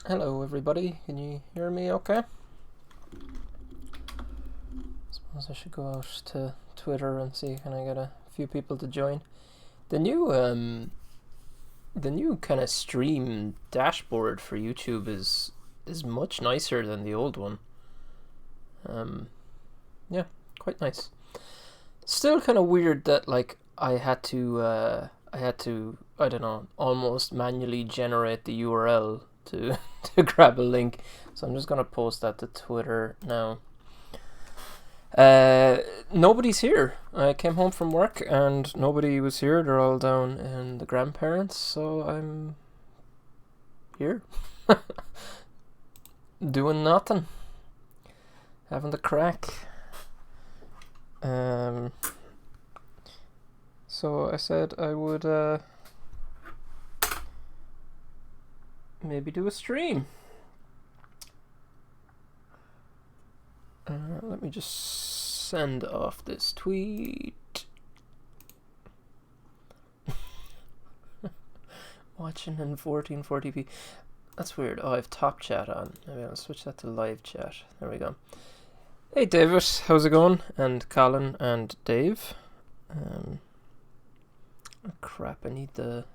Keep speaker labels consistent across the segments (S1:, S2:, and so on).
S1: Hello everybody, can you hear me okay? Suppose I should go out to Twitter and see can I get a few people to join. The new kind of stream dashboard for YouTube is much nicer than the old one. Yeah, quite nice. Still kind of weird that like I had to I don't know, almost manually generate the URL to grab a link. So I'm just gonna post that to Twitter now. Nobody's here. I came home from work and nobody was here. They're all down in the grandparents, so I'm here doing nothing, having the crack. So I said I would maybe do a stream. Let me just send off this tweet. Watching in 1440p. That's weird. Oh, I have top chat on. Maybe I'll switch that to live chat. There we go. Hey David, how's it going? And Colin and Dave. Oh crap! I need the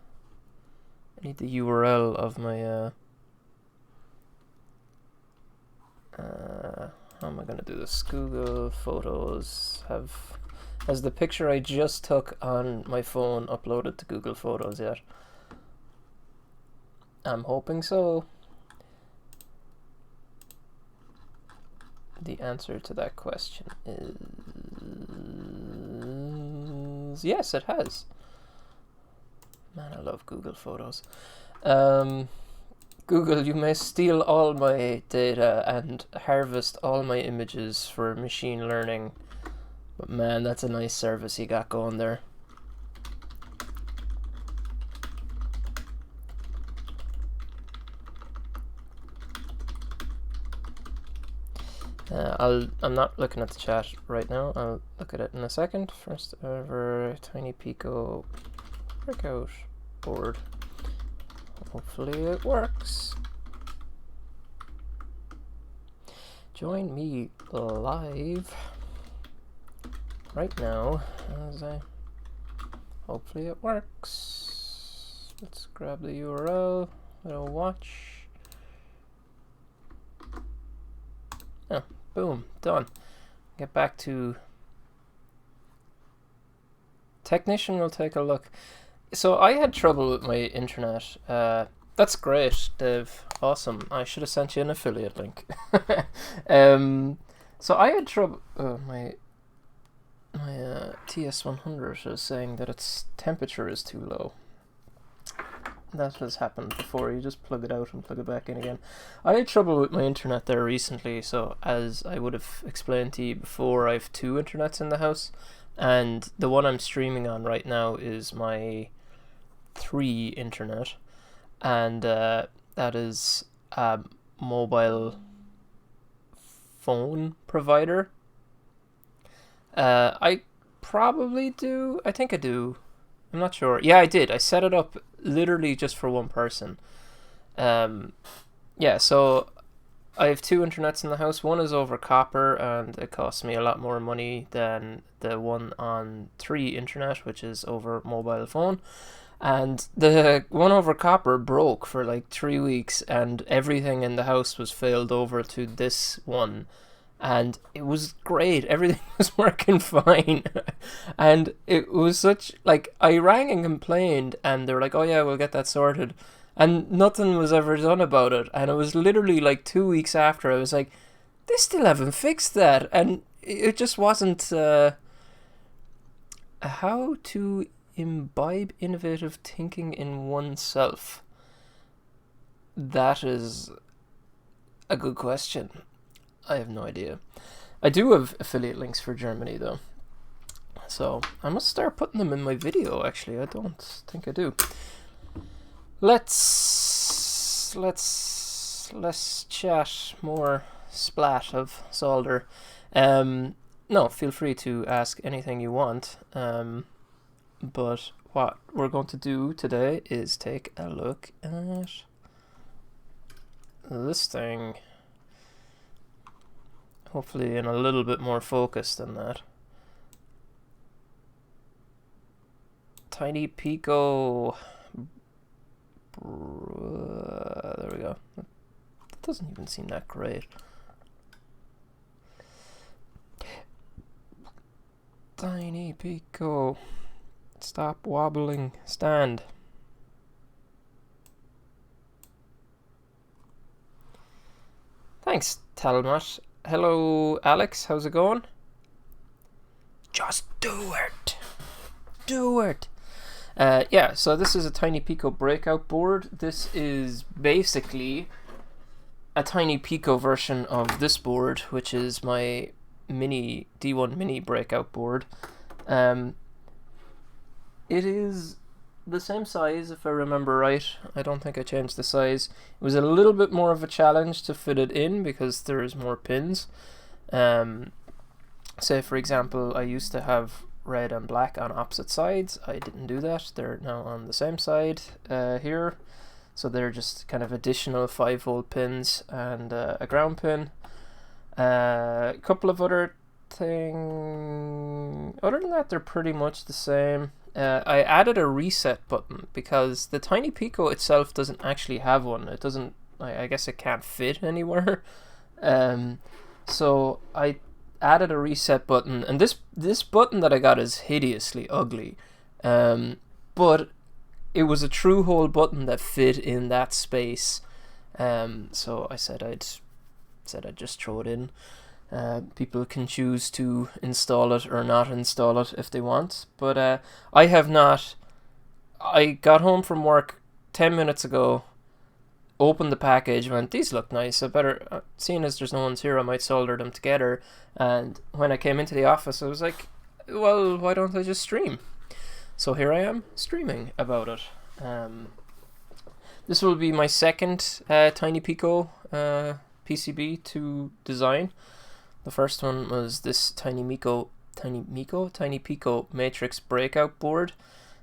S1: URL of my how am I gonna do this? Google Photos has the picture I just took on my phone uploaded to Google Photos yet? I'm hoping so. The answer to that question is yes, it has. Man, I love Google Photos. Google, you may steal all my data and harvest all my images for machine learning. But man, that's a nice service you got going there. I'm not looking at the chat right now. I'll look at it in a second. First ever TinyPICO Breakout Board. Hopefully it works. Join me live right now as I hopefully it works. Let's grab the URL. Little watch. Oh, boom, done. Get back to technician will take a look. So I had trouble with my internet. That's great, Dave. Awesome. I should have sent you an affiliate link. So I had trouble. My TS100 is saying that its temperature is too low. That has happened before. You just plug it out and plug it back in again. I had trouble with my internet there recently. So as I would have explained to you before, I have two internets in the house, and the one I'm streaming on right now is my 3 internet, and that is a mobile phone provider. I probably do. I think I do. I'm not sure. Yeah, I did. I set it up literally just for one person. Yeah, so I have 2 internets in the house. One is over copper, and it costs me a lot more money than the one on 3 internet, which is over mobile phone. And the one over copper broke for like 3 weeks, and everything in the house was failed over to this one. And it was great. Everything was working fine. And it was such, like, I rang and complained, and they were like, oh yeah, we'll get that sorted. And nothing was ever done about it. And it was literally like 2 weeks after, I was like, they still haven't fixed that. And it just wasn't how to imbibe innovative thinking in oneself. That is a good question. I have no idea. I do have affiliate links for Germany though, so I must start putting them in my video. Actually, I don't think I do. Let's chat more splat of solder. No, feel free to ask anything you want. But what we're going to do today is take a look at this thing hopefully in a little bit more focus than that. TinyPICO. There we go. That doesn't even seem that great. TinyPICO. Stop wobbling. Stand. Thanks, Talmot. Hello, Alex. How's it going? Just do it. Do it. Yeah, so this is a TinyPICO Breakout Board. This is basically a TinyPICO version of this board, which is my mini D1 mini breakout board. It is the same size, if I remember right. I don't think I changed the size. It was a little bit more of a challenge to fit it in because there's more pins. Say for example, I used to have red and black on opposite sides. I didn't do that. They're now on the same side here. So they're just kind of additional 5-volt pins and a ground pin. A couple of other things. Other than that, they're pretty much the same. I added a reset button because the TinyPICO itself doesn't actually have one. It doesn't. I guess it can't fit anywhere. So I added a reset button, and this button that I got is hideously ugly. But it was a true hole button that fit in that space. So I said I'd just throw it in. People can choose to install it or not install it if they want, but I have not. I got home from work 10 minutes ago, opened the package, went, these look nice, I better, seeing as there's no one's here, I might solder them together. And when I came into the office, I was like, well, why don't I just stream? So here I am streaming about it. This will be my second TinyPICO PCB to design. The first one was this TinyPICO Matrix Breakout Board,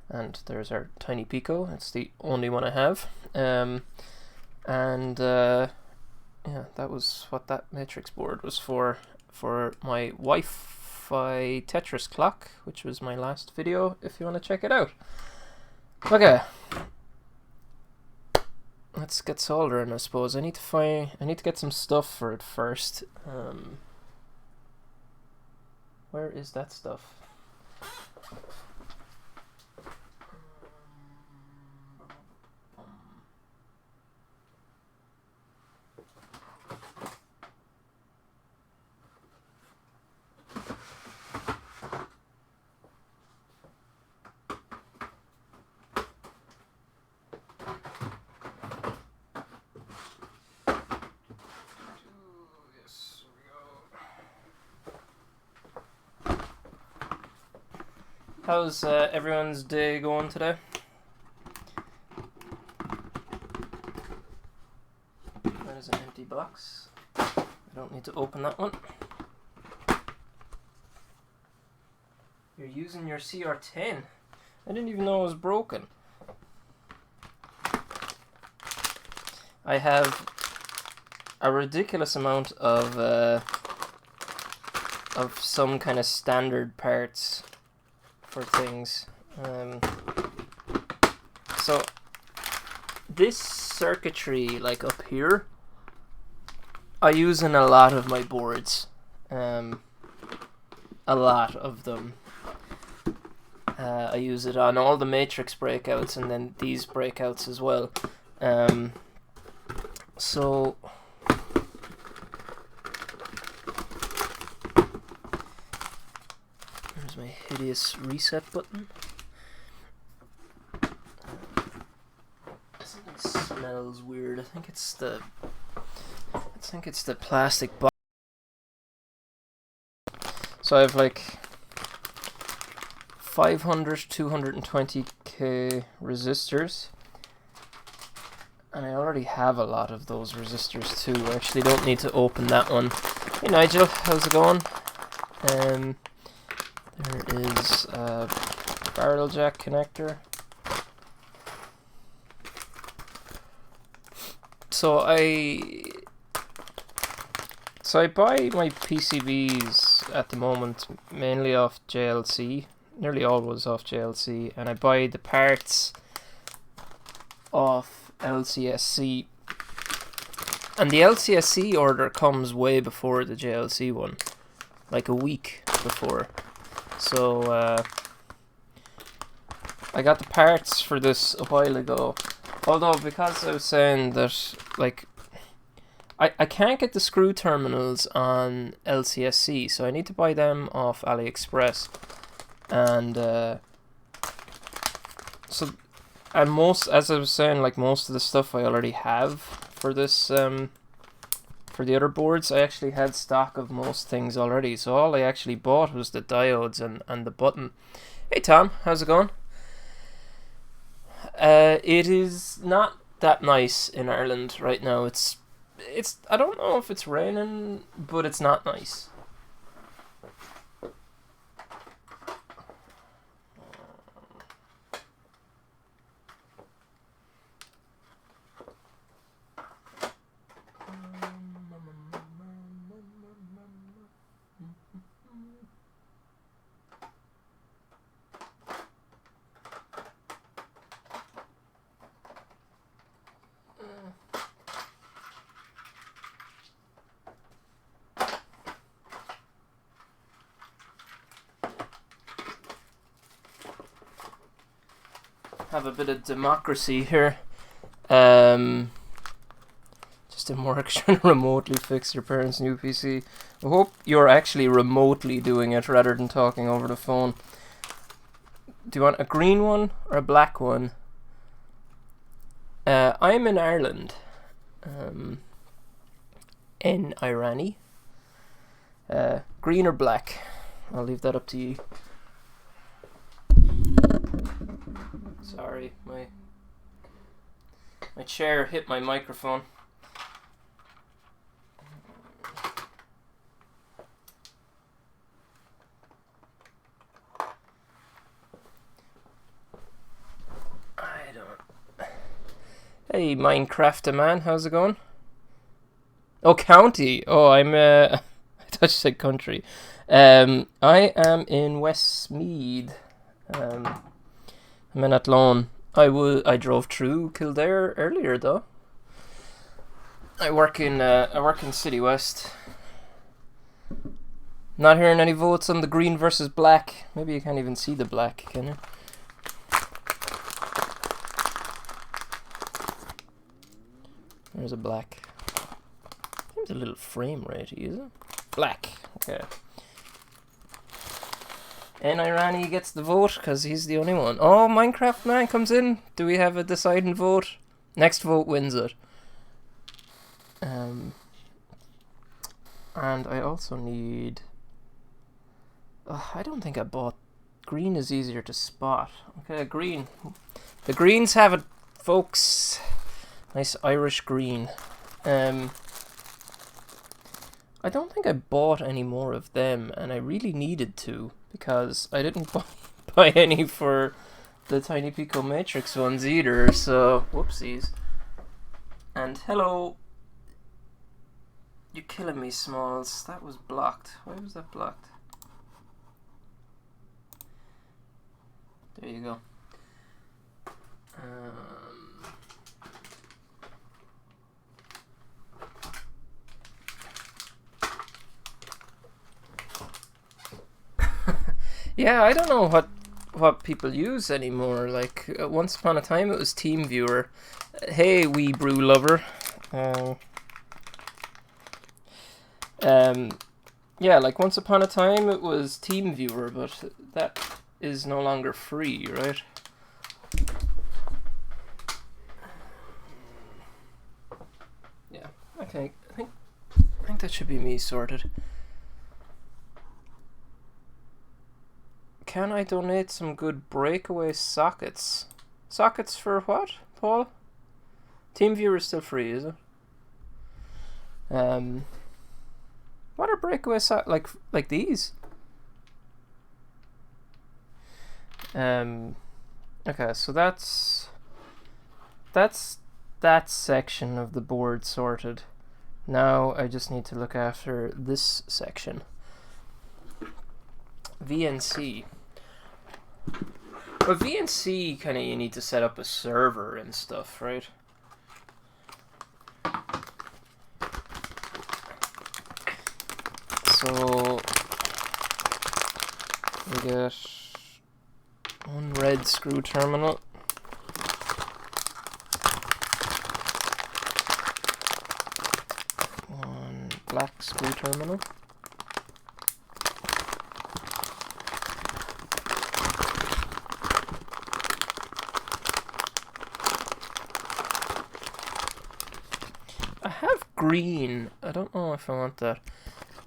S1: and there's our TinyPICO. It's the only one I have. Yeah, that was what that matrix board was for my Wi-Fi Tetris clock, which was my last video, if you want to check it out. Okay, let's get soldering, I suppose. I need to get some stuff for it first. Where is that stuff? How's everyone's day going today? That is an empty box. I don't need to open that one. You're using your CR10. I didn't even know it was broken. I have a ridiculous amount of some kind of standard parts for things. So this circuitry, like up here, I use in a lot of my boards. A lot of them. I use it on all the matrix breakouts and then these breakouts as well. So there's my hideous reset button. Something smells weird. I think it's the plastic box. So I have like 500, 220k resistors, and I already have a lot of those resistors too. I actually don't need to open that one. Hey Nigel, how's it going? There is a barrel jack connector. So I buy my PCBs at the moment mainly off JLC, nearly always off JLC, and I buy the parts off LCSC. And the LCSC order comes way before the JLC one, like a week before. So I got the parts for this a while ago. Although, because I was saying that, like, I can't get the screw terminals on LCSC, so I need to buy them off AliExpress. And and most, as I was saying, like, most of the stuff I already have for this, for the other boards. I actually had stock of most things already, so all I actually bought was the diodes and the button. Hey Tom, how's it going? It is not that nice in Ireland right now. It's I don't know if it's raining, but it's not nice. Have a bit of democracy here. Just didn't work trying to remotely fix your parents' new PC. I hope you're actually remotely doing it rather than talking over the phone. Do you want a green one or a black one? I'm in Ireland. In Irani. Green or black? I'll leave that up to you. Sorry, my chair hit my microphone. I don't. Hey, Minecrafter man, how's it going? Oh, county. Oh, I'm I thought you said country. I am in Westmeath. I'm in Athlone. I drove through Kildare earlier though. I work in City West. Not hearing any votes on the green versus black. Maybe you can't even see the black, can you? There's a black. Seems a little frame ratey, is it? Black. Okay. And Irani gets the vote because he's the only one. Oh, Minecraft man comes in. Do we have a deciding vote? Next vote wins it. And I also need... I don't think I bought... Green is easier to spot. Okay, green. The greens have it, folks. Nice Irish green. I don't think I bought any more of them, and I really needed to, because I didn't buy any for the TinyPICO Matrix ones either, so whoopsies. And hello. You're killing me, Smalls. That was blocked. Why was that blocked? There you go. Yeah, I don't know what people use anymore. Like, once upon a time it was TeamViewer. Hey, wee brew lover. Yeah, like once upon a time it was TeamViewer, but that is no longer free, right? Yeah, okay. I think that should be me sorted. Can I donate some good breakaway sockets? Sockets for what, Paul? TeamViewer is still free, is it? What are breakaway sockets? Like these? Okay, so that's that section of the board sorted. Now I just need to look after this section. VNC. But VNC, kind of, you need to set up a server and stuff, right? So we get one red screw terminal. One black screw terminal. I have green. I don't know if I want that.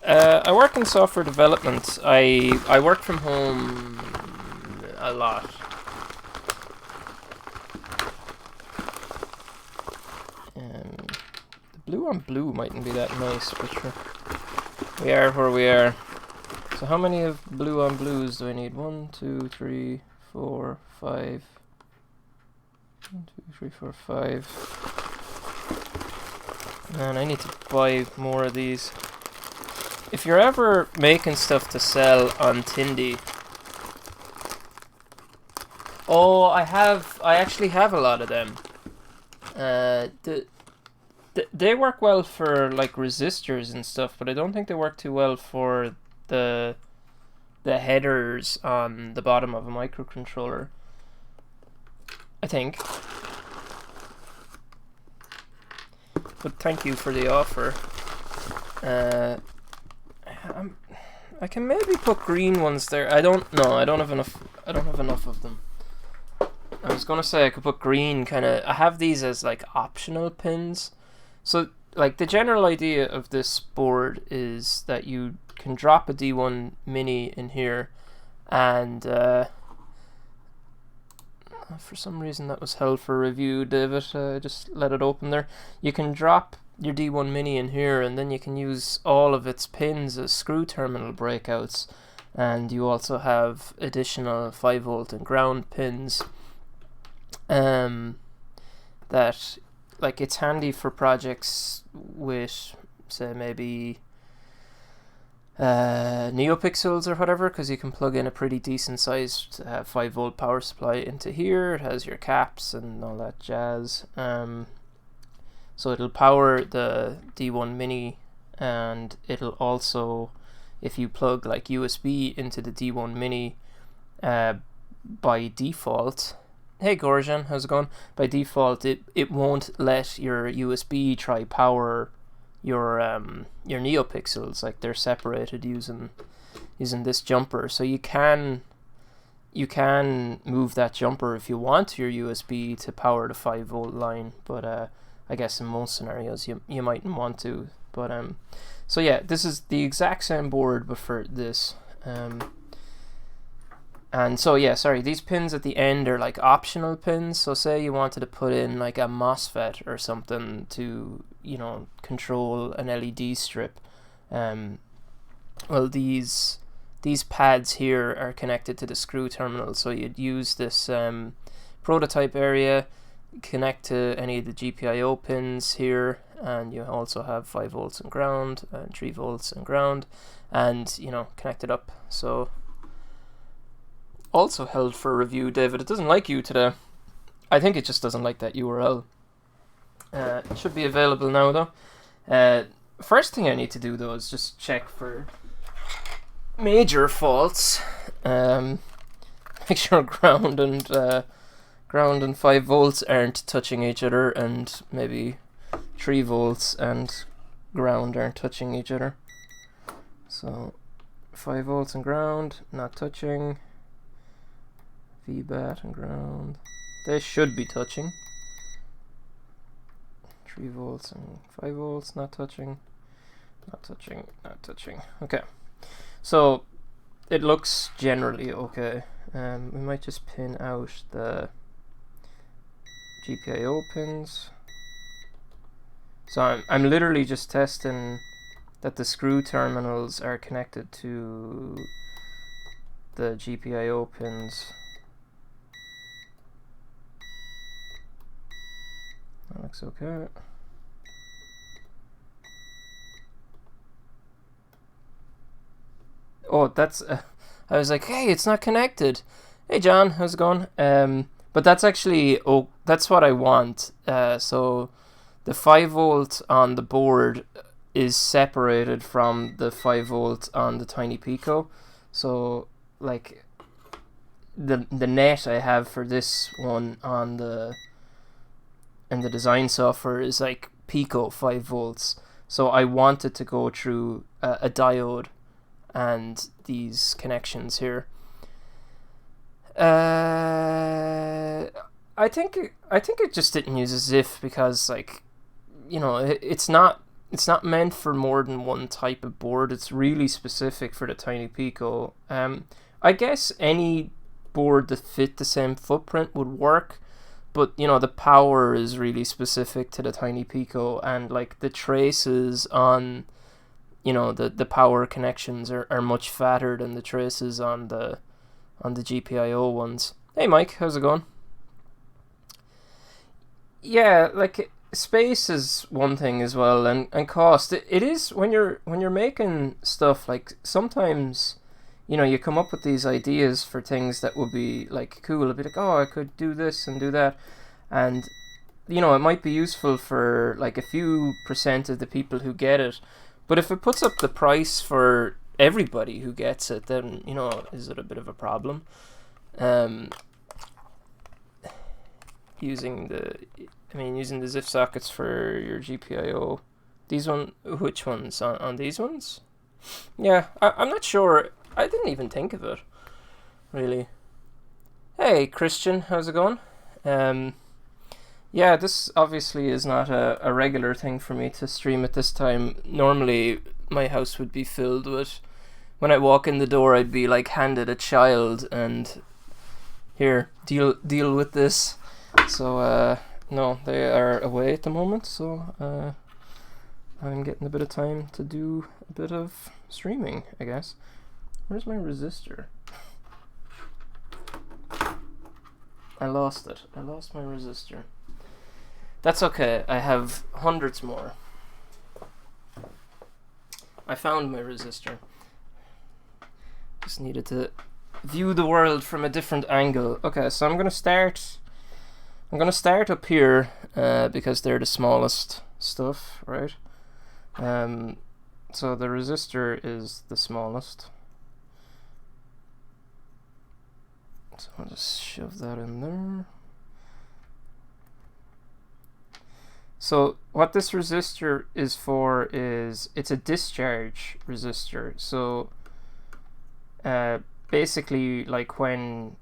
S1: I work in software development. I work from home a lot. The blue on blue mightn't be that nice, but sure. We are where we are. So how many of blue on blues do I need? 1, 2, 3, 4, 5. 1, 2, 3, 4, 5. Man, I need to buy more of these. If you're ever making stuff to sell on Tindie... Oh, I actually have a lot of them. They work well for like resistors and stuff, but I don't think they work too well for the headers on the bottom of a microcontroller. I think. But thank you for the offer. I can maybe put green ones there. I don't know. I don't have enough of them. I was gonna say I could put green kind of. I have these as like optional pins. So like the general idea of this board is that you can drop a D1 Mini in here, and for some reason that was held for review, David. Just let it open there. You can drop your D1 Mini in here, and then you can use all of its pins as screw terminal breakouts, and you also have additional 5V and ground pins. That, like, it's handy for projects with, say, maybe NeoPixels or whatever, because you can plug in a pretty decent sized 5V power supply into here. It has your caps and all that jazz. So it'll power the D1 Mini, and it'll also, if you plug like USB into the D1 Mini, by default, hey Gorjan, how's it going? By default, it won't let your USB try power your NeoPixels. Like, they're separated using this jumper. So you can move that jumper if you want your USB to power the 5V line, but I guess in most scenarios you mightn't want to. But so yeah, this is the exact same board but for this. And so yeah, sorry, these pins at the end are like optional pins. So say you wanted to put in like a MOSFET or something to, you know, control an LED strip. Well, these pads here are connected to the screw terminal, so you'd use this prototype area, connect to any of the GPIO pins here, and you also have 5V and ground and 3V and ground, and, you know, connect it up. So also held for review, David. It doesn't like you today. I think it just doesn't like that URL. It should be available now though. First thing I need to do though is just check for major faults. Make sure ground and 5V aren't touching each other, and maybe 3V and ground aren't touching each other. So 5V and ground not touching. VBAT and ground, they should be touching. 3V and 5V not touching. Not touching, not touching. Okay, so it looks generally okay. We might just pin out the GPIO pins. So I'm literally just testing that the screw terminals are connected to the GPIO pins. looks okay. Oh, that's I was like, hey, it's not connected. Hey John, how's it going? But that's actually, oh, that's what I want. So the 5V on the board is separated from the 5V on the TinyPICO. So like the net I have for this one on the design software is like Pico 5V. So I want it to go through a diode and these connections here. I think it just didn't use a ZIF because, like, you know, it's not meant for more than one type of board. It's really specific for the TinyPICO. I guess any board that fit the same footprint would work, but you know, the power is really specific to the TinyPICO, and like the traces on, you know, the power connections are much fatter than the traces on the GPIO ones. Hey Mike, how's it going? Yeah, like space is one thing as well, and cost. It is when you're making stuff, like sometimes, you know, you come up with these ideas for things that would be like cool. It'd be like, oh, I could do this and do that, and you know, it might be useful for like a few % of the people who get it. But if it puts up the price for everybody who gets it, then, you know, is it a bit of a problem? Using the ZIF sockets for your GPIO. These which ones? On these ones? Yeah, I'm not sure. I didn't even think of it, really. Hey, Christian, how's it going? Yeah, this obviously is not a regular thing for me to stream at this time. Normally, my house would be filled with... When I walk in the door, I'd be like handed a child and... Here, deal with this. So, no, they are away at the moment, so I'm getting a bit of time to do a bit of streaming, I guess. Where's my resistor? I lost it. I lost my resistor. That's okay, I have hundreds more. I found my resistor. Just needed to view the world from a different angle. Okay, so I'm gonna start up here because they're the smallest stuff, right? So the resistor is the smallest. So I'll just shove that in there. So what this resistor is for is it's a discharge resistor. So basically, like when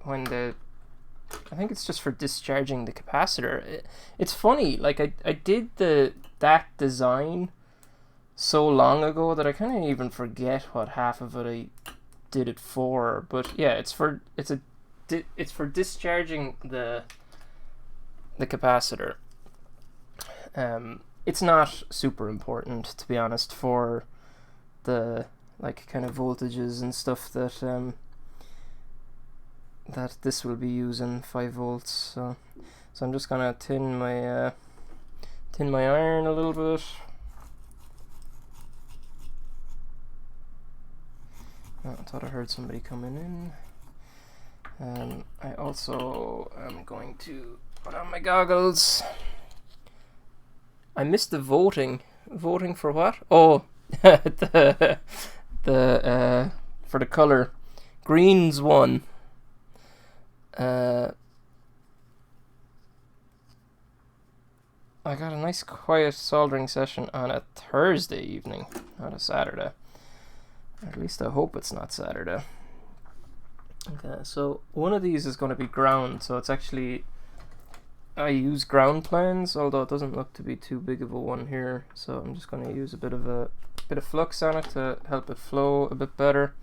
S1: the, I think it's just for discharging the capacitor. It's funny, like I did that design so long ago that I kind of even forget what half of it I did it for. But yeah, it's for discharging the capacitor. It's not super important, to be honest, for the like kind of voltages and stuff that that this will be using 5V. So I'm just gonna tin my iron a little bit. Oh, I thought I heard somebody coming in. I also am going to put on my goggles. I missed the voting. Voting for what? Oh, the for the color. Green's won. I got a nice quiet soldering session on a Thursday evening, not a Saturday. Or at least I hope it's not Saturday. Okay, so one of these is going to be ground, so it's actually, I use ground plans, although it doesn't look to be too big of a one here, so I'm just going to use a bit of flux on it to help it flow a bit better.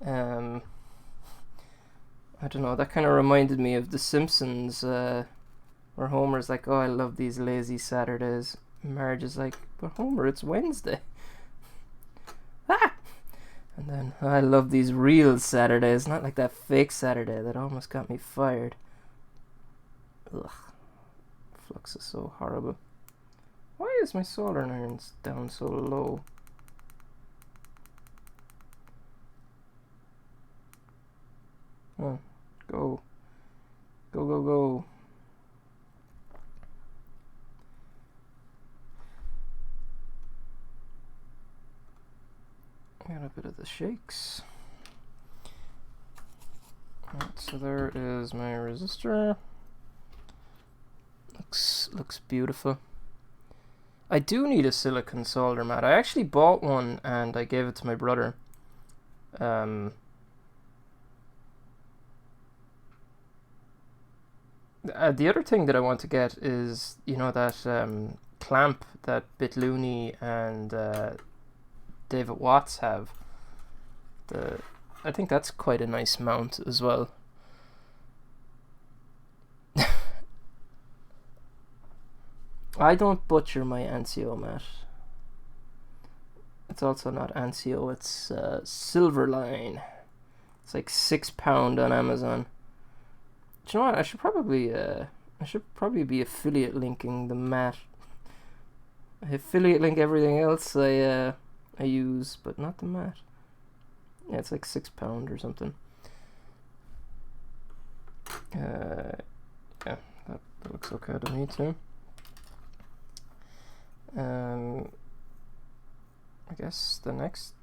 S1: I don't know, that kind of reminded me of The Simpsons, where Homer's like, oh, I love these lazy Saturdays. Marge is like, but Homer, it's Wednesday. Ah! And then I love these real Saturdays, not like that fake Saturday that almost got me fired. Ugh. Flux is so horrible. Why is my soldering irons down so low? Oh, go. Go, go, go. Got a bit of the shakes. Right, so there is my resistor. Looks beautiful. I do need a silicone solder mat. I actually bought one and I gave it to my brother. The other thing that I want to get is, you know, that clamp that Bitlooney and David Watts have. I think that's quite a nice mount as well. I don't butcher my Ancio mat. It's also not Ancio, it's Silverline. It's like £6 on Amazon. Do you know what? I should probably be affiliate linking the mat. I affiliate link everything else I use, but not the mat. Yeah, it's like £6 or something. Yeah, that looks okay to me too. I guess the next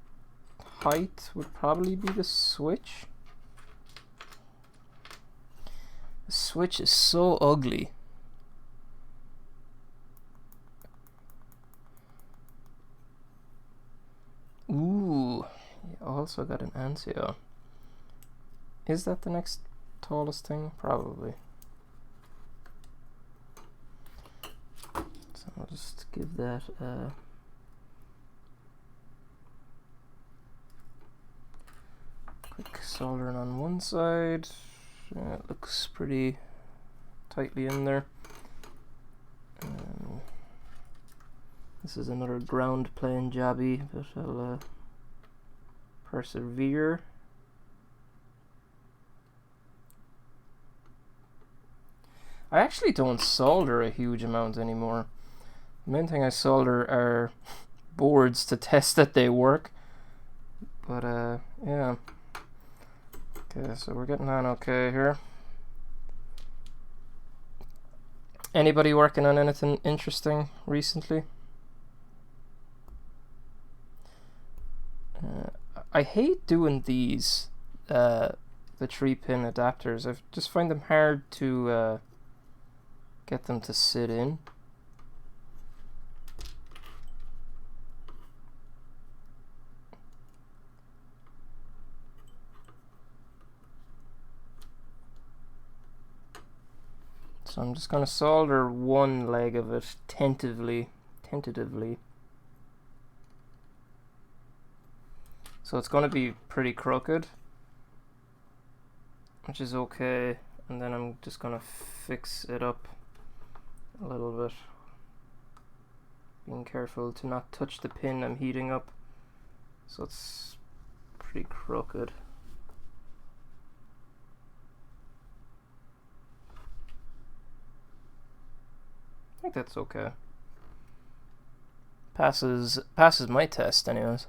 S1: height would probably be the switch. The switch is so ugly. Ooh, you also got an Ancio. Is that the next tallest thing? Probably. So I'll just give that quick soldering on one side. It looks pretty tightly in there. This is another ground plane jobby, but I'll persevere. I actually don't solder a huge amount anymore. The main thing I solder are boards to test that they work. But yeah. Okay, so we're getting on okay here. Anybody working on anything interesting recently? I hate doing these, the 3-pin adapters. I just find them hard to get them to sit in. So I'm just going to solder one leg of it tentatively. So it's going to be pretty crooked, which is okay. And then I'm just going to fix it up a little bit. Being careful to not touch the pin I'm heating up. So it's pretty crooked. I think that's okay. Passes my test anyways.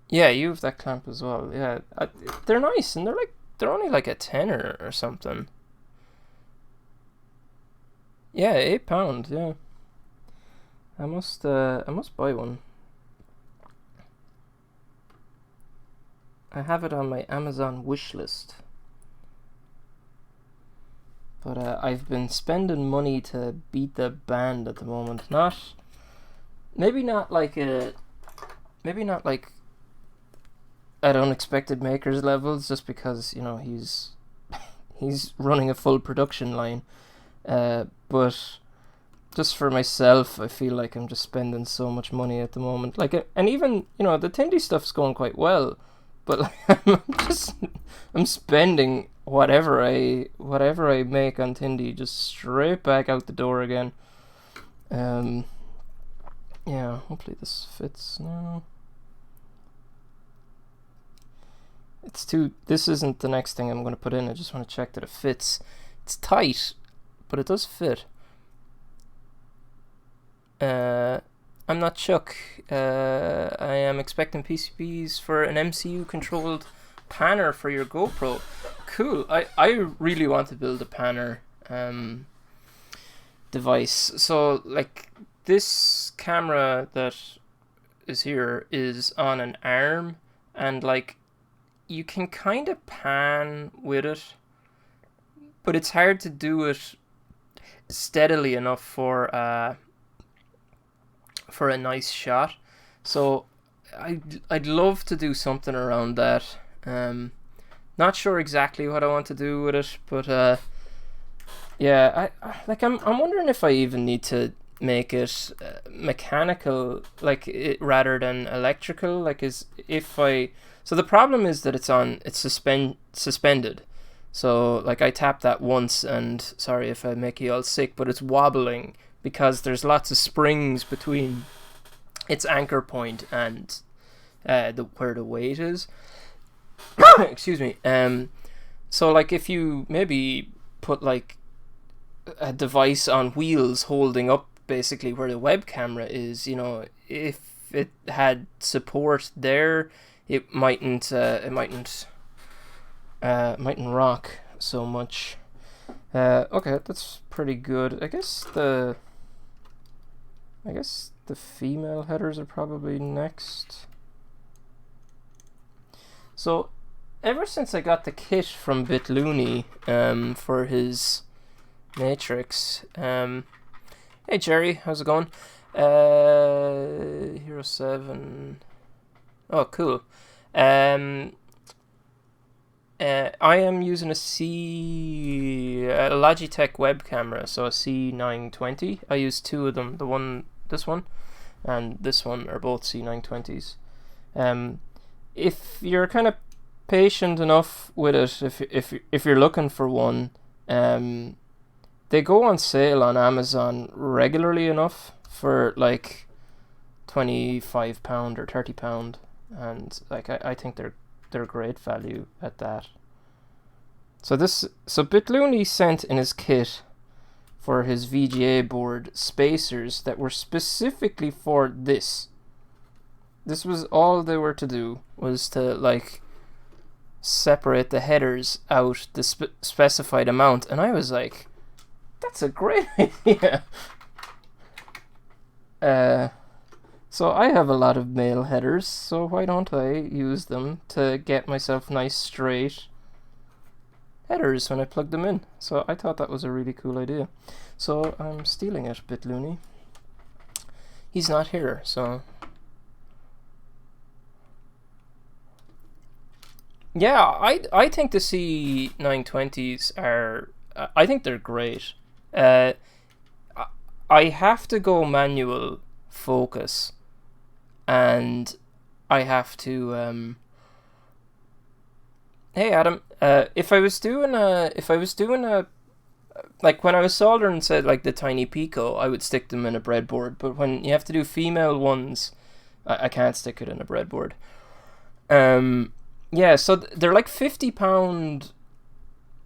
S1: Yeah, you have that clamp as well. Yeah, they're nice, and they're only like a tenner or something. Yeah, £8. Yeah, I must buy one. I have it on my Amazon wish list, but I've been spending money to beat the band at the moment. Maybe not like at unexpected makers levels, just because, you know, he's running a full production line, but just for myself, I feel like I'm just spending so much money at the moment. Like, and even, you know, the Tindie stuff's going quite well, but like, I'm spending whatever I make on Tindie just straight back out the door again. Yeah, hopefully this fits now. This isn't the next thing I'm going to put in. I just want to check that it fits. It's tight, but it does fit. I'm not Chuck. I am expecting PCBs for an MCU controlled panner for your GoPro. Cool. I really want to build a panner device. So like this camera that is here is on an arm, and like you can kind of pan with it, but it's hard to do it steadily enough for a nice shot. So I'd love to do something around that. Not sure exactly what I want to do with it, but yeah, I'm wondering if I even need to make it mechanical, like rather than electrical. So the problem is that it's suspended. So like I tapped that once, and sorry if I make you all sick, but it's wobbling because there's lots of springs between its anchor point and where the weight is. Excuse me. So like if you maybe put like a device on wheels holding up basically where the web camera is, you know, if it had support there, it mightn't rock so much. Okay, that's pretty good. I guess the female headers are probably next. So ever since I got the kit from Bitlooney for his Matrix, hey Jerry, how's it going? Hero 7. Oh, cool. I am using a Logitech web camera, so a C920. I use two of them. This one, and this one are both C920s. If you're kind of patient enough with it, if you're looking for one, they go on sale on Amazon regularly enough for like £25 or £30, and like I think they're great value at that. So Bitlooney sent in his kit for his VGA board spacers that were specifically for this. This was all they were to do, was to like separate the headers out the specified amount, and I was like, that's a great idea. So I have a lot of male headers, so why don't I use them to get myself nice straight headers when I plug them in? So I thought that was a really cool idea. So I'm stealing it, Bitlooney. He's not here, so yeah, I think the C920s are, I think they're great. I have to go manual focus, and I have to hey Adam, if I was doing a like when I was soldering, said like the TinyPICO, I would stick them in a breadboard, but when you have to do female ones, I can't stick it in a breadboard. Yeah, so they're like £50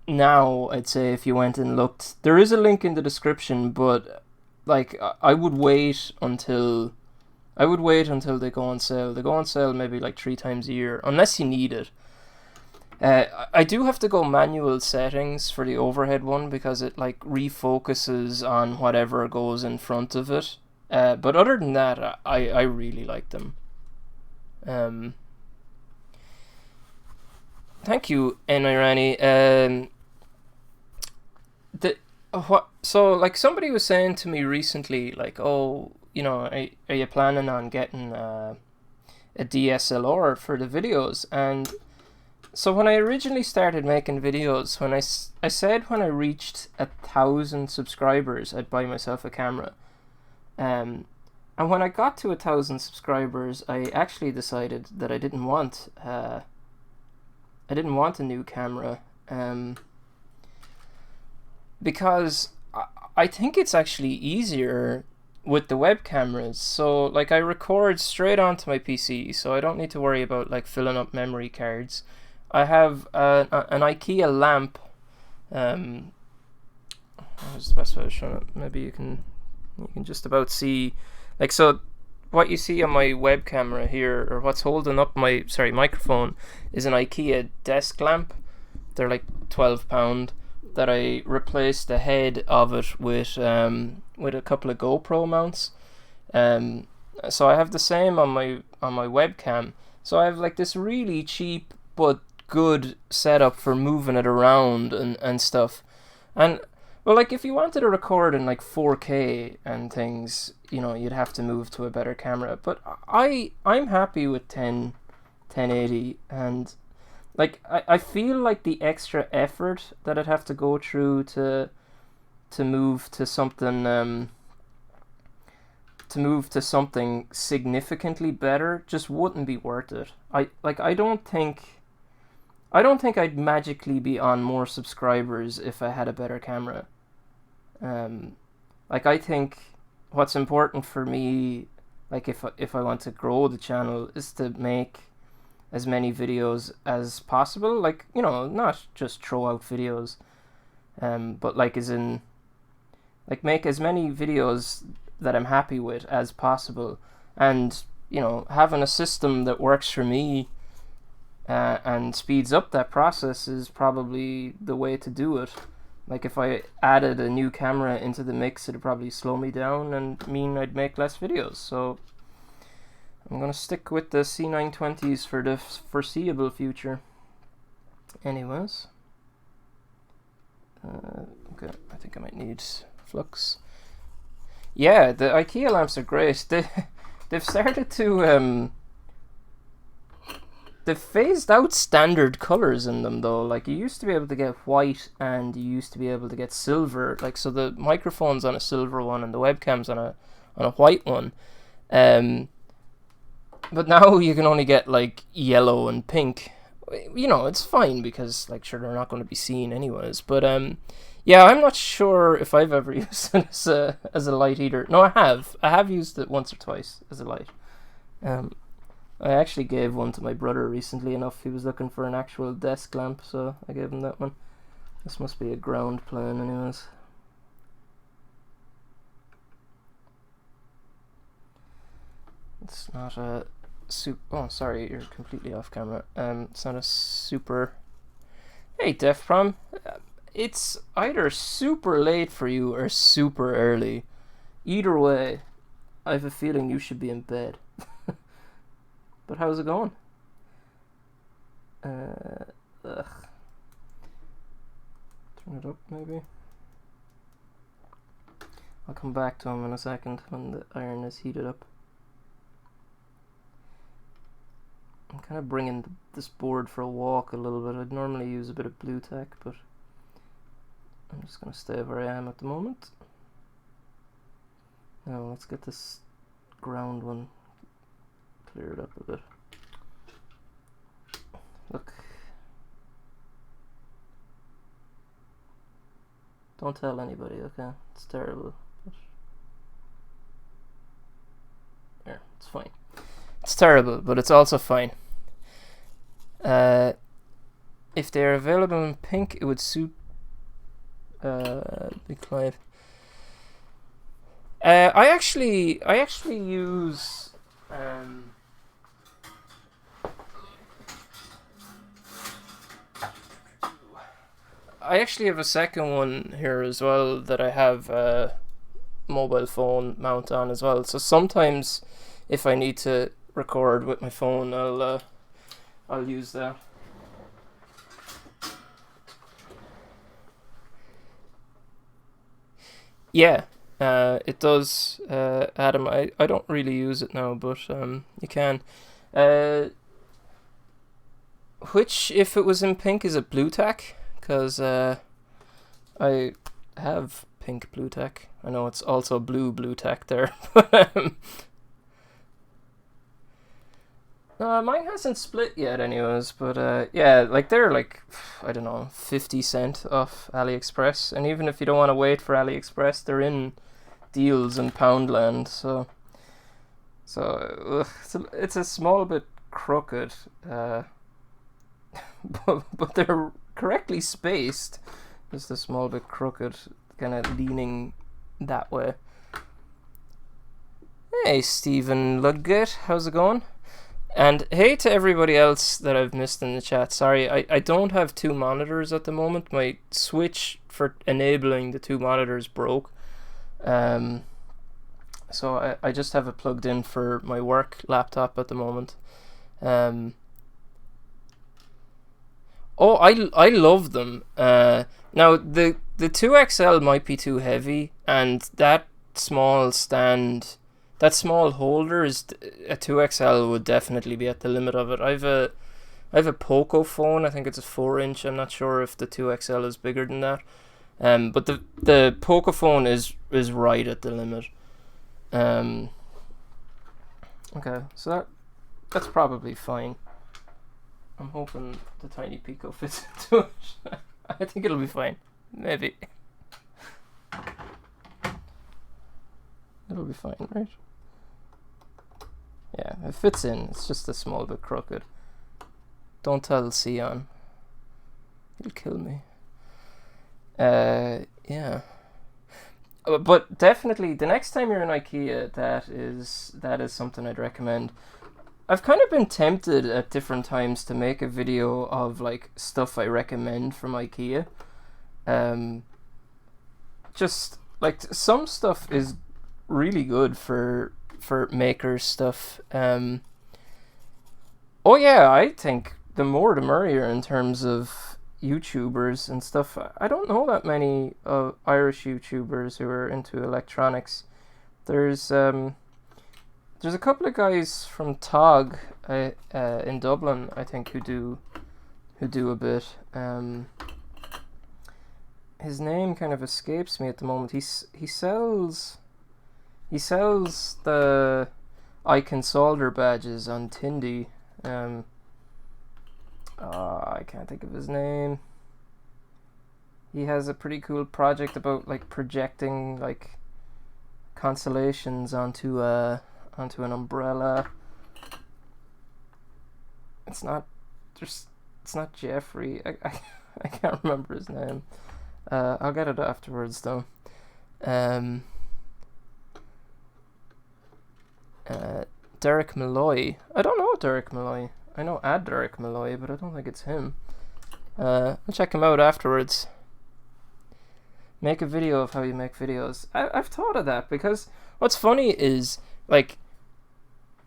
S1: now, I'd say, if you went and looked. There is a link in the description, but like I would wait until they go on sale. They go on sale maybe like 3 times a year, unless you need it. I do have to go manual settings for the overhead one because it like refocuses on whatever goes in front of it. But other than that, I really like them. Thank you, Nirani. So like somebody was saying to me recently, like, oh, you know, are you planning on getting a DSLR for the videos? And so when I originally started making videos, when I said when I reached 1,000 subscribers, I'd buy myself a camera. And when I got to 1,000 subscribers, I actually decided that I didn't want want a new camera, because I think it's actually easier with the web cameras. So like I record straight onto my PC, so I don't need to worry about like filling up memory cards. I have an IKEA lamp. What's the best way of showing it? Maybe you can just about see, like, so what you see on my web camera here, or what's holding up my microphone, is an IKEA desk lamp. They're like £12. That I replaced the head of it with a couple of GoPro mounts. So I have the same on my webcam. So I have like this really cheap but good setup for moving it around and stuff. And well, like if you wanted to record in like 4K and things, you know, you'd have to move to a better camera. But I'm happy with 1080, and like I feel like the extra effort that I'd have to go through to move to something significantly better just wouldn't be worth it. I don't think I'd magically be on more subscribers if I had a better camera. Like I think what's important for me, like if I want to grow the channel, is to make as many videos as possible. Like, you know, not just throw out videos, but like as in, like make as many videos that I'm happy with as possible. And, you know, having a system that works for me and speeds up that process is probably the way to do it. Like if I added a new camera into the mix, it'd probably slow me down and mean I'd make less videos. So I'm gonna stick with the C920s for the foreseeable future. Anyways, okay, I think I might need flux. Yeah, the IKEA lamps are great. They've started to they've phased out standard colors in them though. Like you used to be able to get white and you used to be able to get silver. Like so the microphone's on a silver one and the webcam's on a white one. But now you can only get like yellow and pink. You know, it's fine because like sure they're not going to be seen anyways. But yeah, I'm not sure if I've ever used it as a light either. No, I have used it once or twice as a light. I actually gave one to my brother recently enough. He was looking for an actual desk lamp, so I gave him that one. This must be a ground plan anyways. It's not a oh, sorry, you're completely off camera. It's not a super... Hey, DefProm. It's either super late for you or super early. Either way, I have a feeling you should be in bed. But how's it going? Ugh. Turn it up, maybe. I'll come back to him in a second when the iron is heated up. I'm kind of bringing this board for a walk a little bit. I'd normally use a bit of blue tack, but I'm just going to stay where I am at the moment. Now let's get this ground one cleared up a bit. Look. Don't tell anybody, okay? It's terrible. There, it's fine. It's terrible, but it's also fine. If they're available in pink, it would suit Big Clive. I actually use I actually have a second one here as well that I have a mobile phone mount on as well. So sometimes if I need to record with my phone, I'll use that. Yeah, it does, Adam. I don't really use it now, but you can. Which, if it was in pink, is it blue tack? Because I have pink blue tack. I know it's also blue tack there. Mine hasn't split yet anyways, but yeah, like they're like, I don't know, 50 cent off AliExpress, and even if you don't want to wait for AliExpress, they're in deals in Poundland, so it's a small bit crooked, but they're correctly spaced, just a small bit crooked, kind of leaning that way. Hey Stephen Ludgate, how's it going? And hey to everybody else that I've missed in the chat. Sorry, I don't have two monitors at the moment. My switch for enabling the two monitors broke. So I just have it plugged in for my work laptop at the moment. Oh, I love them. Now the 2XL might be too heavy, and that small stand, that small holder is a 2XL would definitely be at the limit of it. I have a Poco phone. I think it's a 4-inch. I'm not sure if the 2XL is bigger than that. But the Poco phone is right at the limit. Okay, so that's probably fine. I'm hoping the TinyPICO fits into it. I think it'll be fine. Maybe. It'll be fine, right? Yeah, it fits in. It's just a small bit crooked. Don't tell Sion. He'll kill me. Yeah. But definitely, the next time you're in IKEA, that is something I'd recommend. I've kind of been tempted at different times to make a video of like stuff I recommend from IKEA. Just like some stuff is really good for makers stuff. Oh yeah, I think the more the merrier in terms of YouTubers and stuff. I don't know that many Irish YouTubers who are into electronics. There's a couple of guys from Tog in Dublin, I think, who do a bit. His name kind of escapes me at the moment. He sells the I Can Solder badges on Tindie. I can't think of his name. He has a pretty cool project about like projecting like constellations onto an umbrella. It's not Jeffrey. I can't remember his name. I'll get it afterwards though. Derek Malloy. I don't know Derek Malloy. I know Derek Malloy, but I don't think it's him. I'll check him out afterwards. Make a video of how you make videos. I've thought of that, because what's funny is like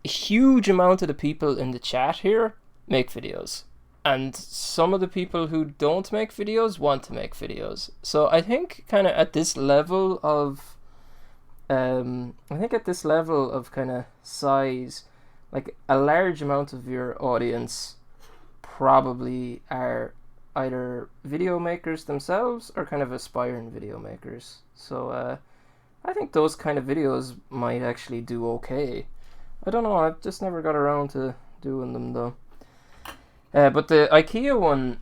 S1: a huge amount of the people in the chat here make videos, and some of the people who don't make videos want to make videos. So I think kind of at this level of kind of size, like a large amount of your audience probably are either video makers themselves or kind of aspiring video makers. So I think those kind of videos might actually do okay. I don't know, I've just never got around to doing them though. But the IKEA one,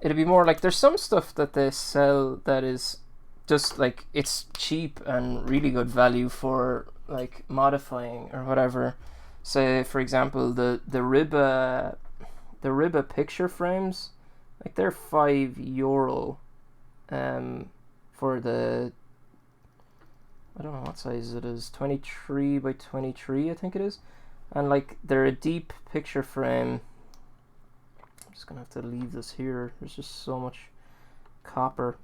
S1: it'd be more like there's some stuff that they sell that is just like it's cheap and really good value for like modifying or whatever. Say for example the Ribba picture frames, like they're €5 for the, I don't know what size it is, 23 by 23 I think it is, and like they're a deep picture frame. I'm just gonna have to leave this here, there's just so much copper.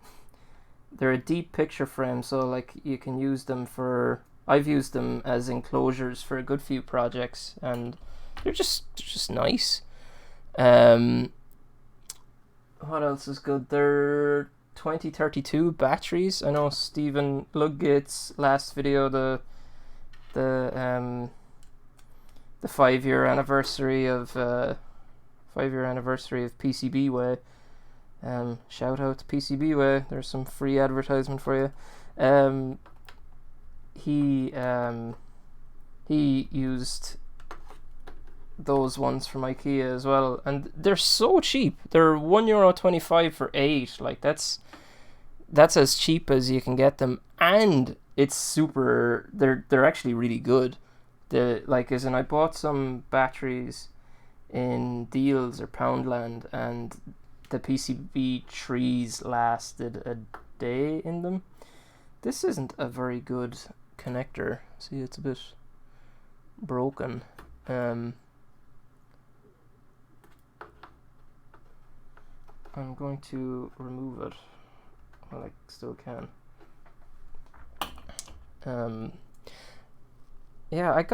S1: They're a deep picture frame, so like you can use them for, I've used them as enclosures for a good few projects, and they're just nice. What else is good? They're 2032 batteries. I know Stephen Ludgate's last video, the 5-year anniversary of PCB Way. Shout out to PCB Way. There's some free advertisement for you. He used those ones from IKEA as well, and they're so cheap. They're €1.25 for 8. Like that's as cheap as you can get them, and it's super. They're actually really good. I bought some batteries in Deals or Poundland, and the PCB trees lasted a day in them. This isn't a very good connector. See, it's a bit broken. I'm going to remove it while I still can. Yeah, I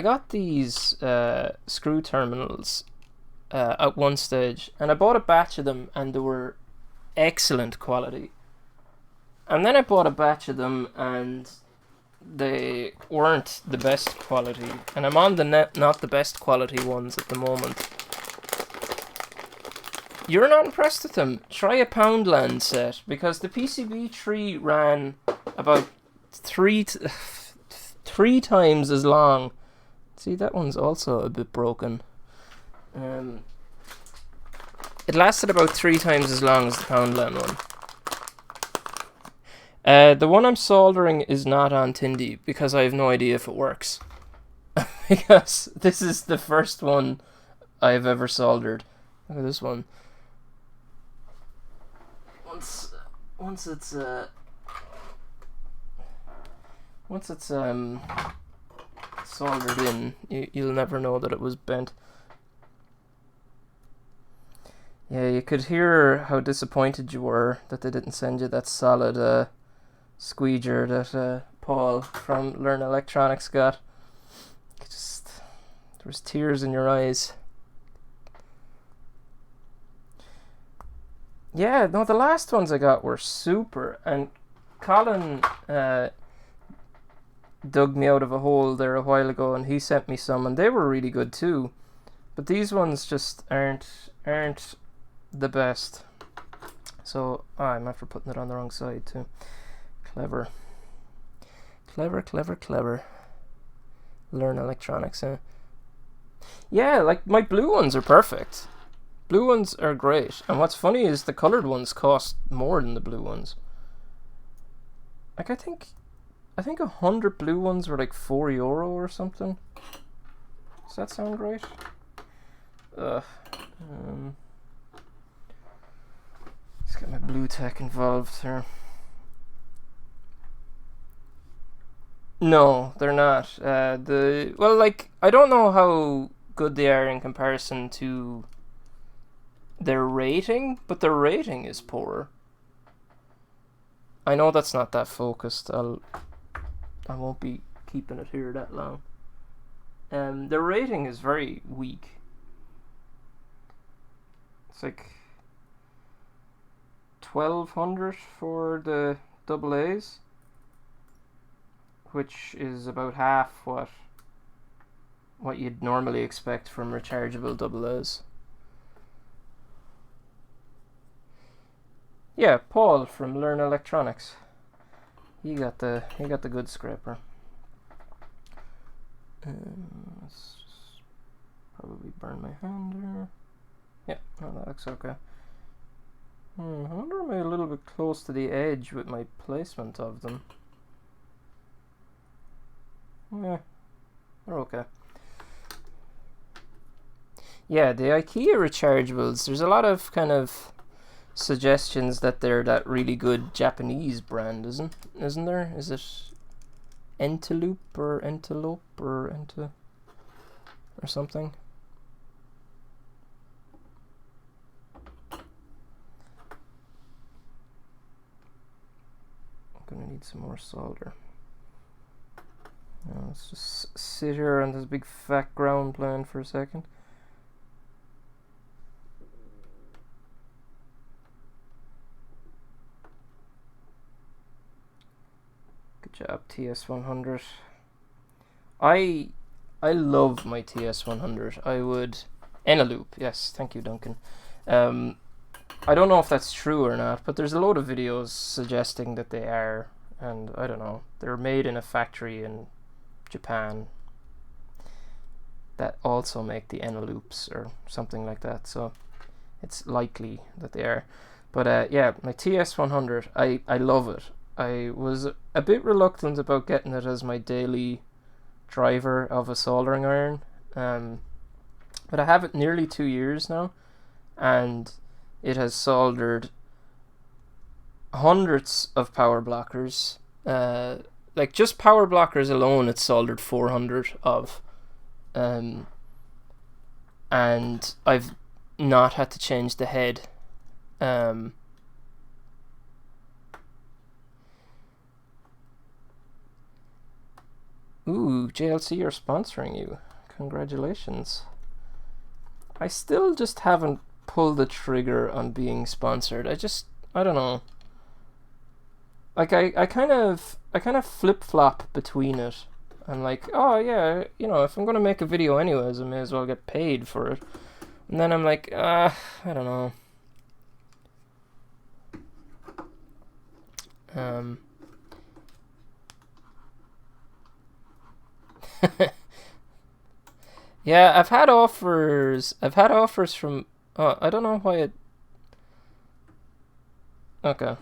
S1: got these screw terminals at one stage, and I bought a batch of them, and they were excellent quality. And then I bought a batch of them, and they weren't the best quality. And I'm on the not the best quality ones at the moment. You're not impressed with them? Try a Poundland set, because the PCB tree ran about three times as long. See, that one's also a bit broken. It lasted about 3 times as long as the Poundland one. The one I'm soldering is not on Tindie, because I have no idea if it works. Because this is the first one I've ever soldered. Look at this one. Once it's soldered in, you'll never know that it was bent. Yeah, you could hear how disappointed you were that they didn't send you that solid squeeger that Paul from Learn Electronics got. There was tears in your eyes. Yeah, no, the last ones I got were super, and Colin dug me out of a hole there a while ago, and he sent me some, and they were really good too. But these ones just aren't the best. So I'm after putting it on the wrong side too. Clever. Learn Electronics, huh? Yeah, like my blue ones are perfect. Blue ones are great, and what's funny is the colored ones cost more than the blue ones. Like I think 100 blue ones were like €4 or something. Does that sound right? Let's get my blue tech involved here. No, they're not. I don't know how good they are in comparison to their rating, but their rating is poor. I know that's not that focused. I won't be keeping it here that long. Their rating is very weak. It's like 1200 for the AA's, which is about half what you'd normally expect from rechargeable AA's. Yeah, Paul from Learn Electronics. He got the good scraper. Let's just probably burn my hand there. Yeah, no, that looks okay. I wonder am I a little bit close to the edge with my placement of them. Yeah, they're okay. Yeah, the IKEA rechargeables, there's a lot of kind of suggestions that they're that really good Japanese brand, isn't there? Is it Enteloop or Entelope or or something? I'm gonna need some more solder. Now let's just sit here on this big fat ground plan for a second. Good job, TS100. I love my TS100. I would Eneloop. Yes, thank you, Duncan. I don't know if that's true or not, but there's a load of videos suggesting that they are, and I don't know. They're made in a factory in Japan, that also make the inner loops or something like that. So it's likely that they are. But yeah, my TS100, I love it. I was a bit reluctant about getting it as my daily driver of a soldering iron, but I have it nearly 2 years now, and it has soldered hundreds of power blockers. Like just power blockers alone, it's soldered 400 of, and I've not had to change the head. Ooh, JLC are sponsoring you. Congratulations. I still just haven't pulled the trigger on being sponsored. I don't know. Like I kind of flip-flop between it. I'm like, oh yeah, you know, if I'm gonna make a video anyways, I may as well get paid for it. And then I'm like, I don't know. Yeah, I've had offers from, I don't know why it, okay,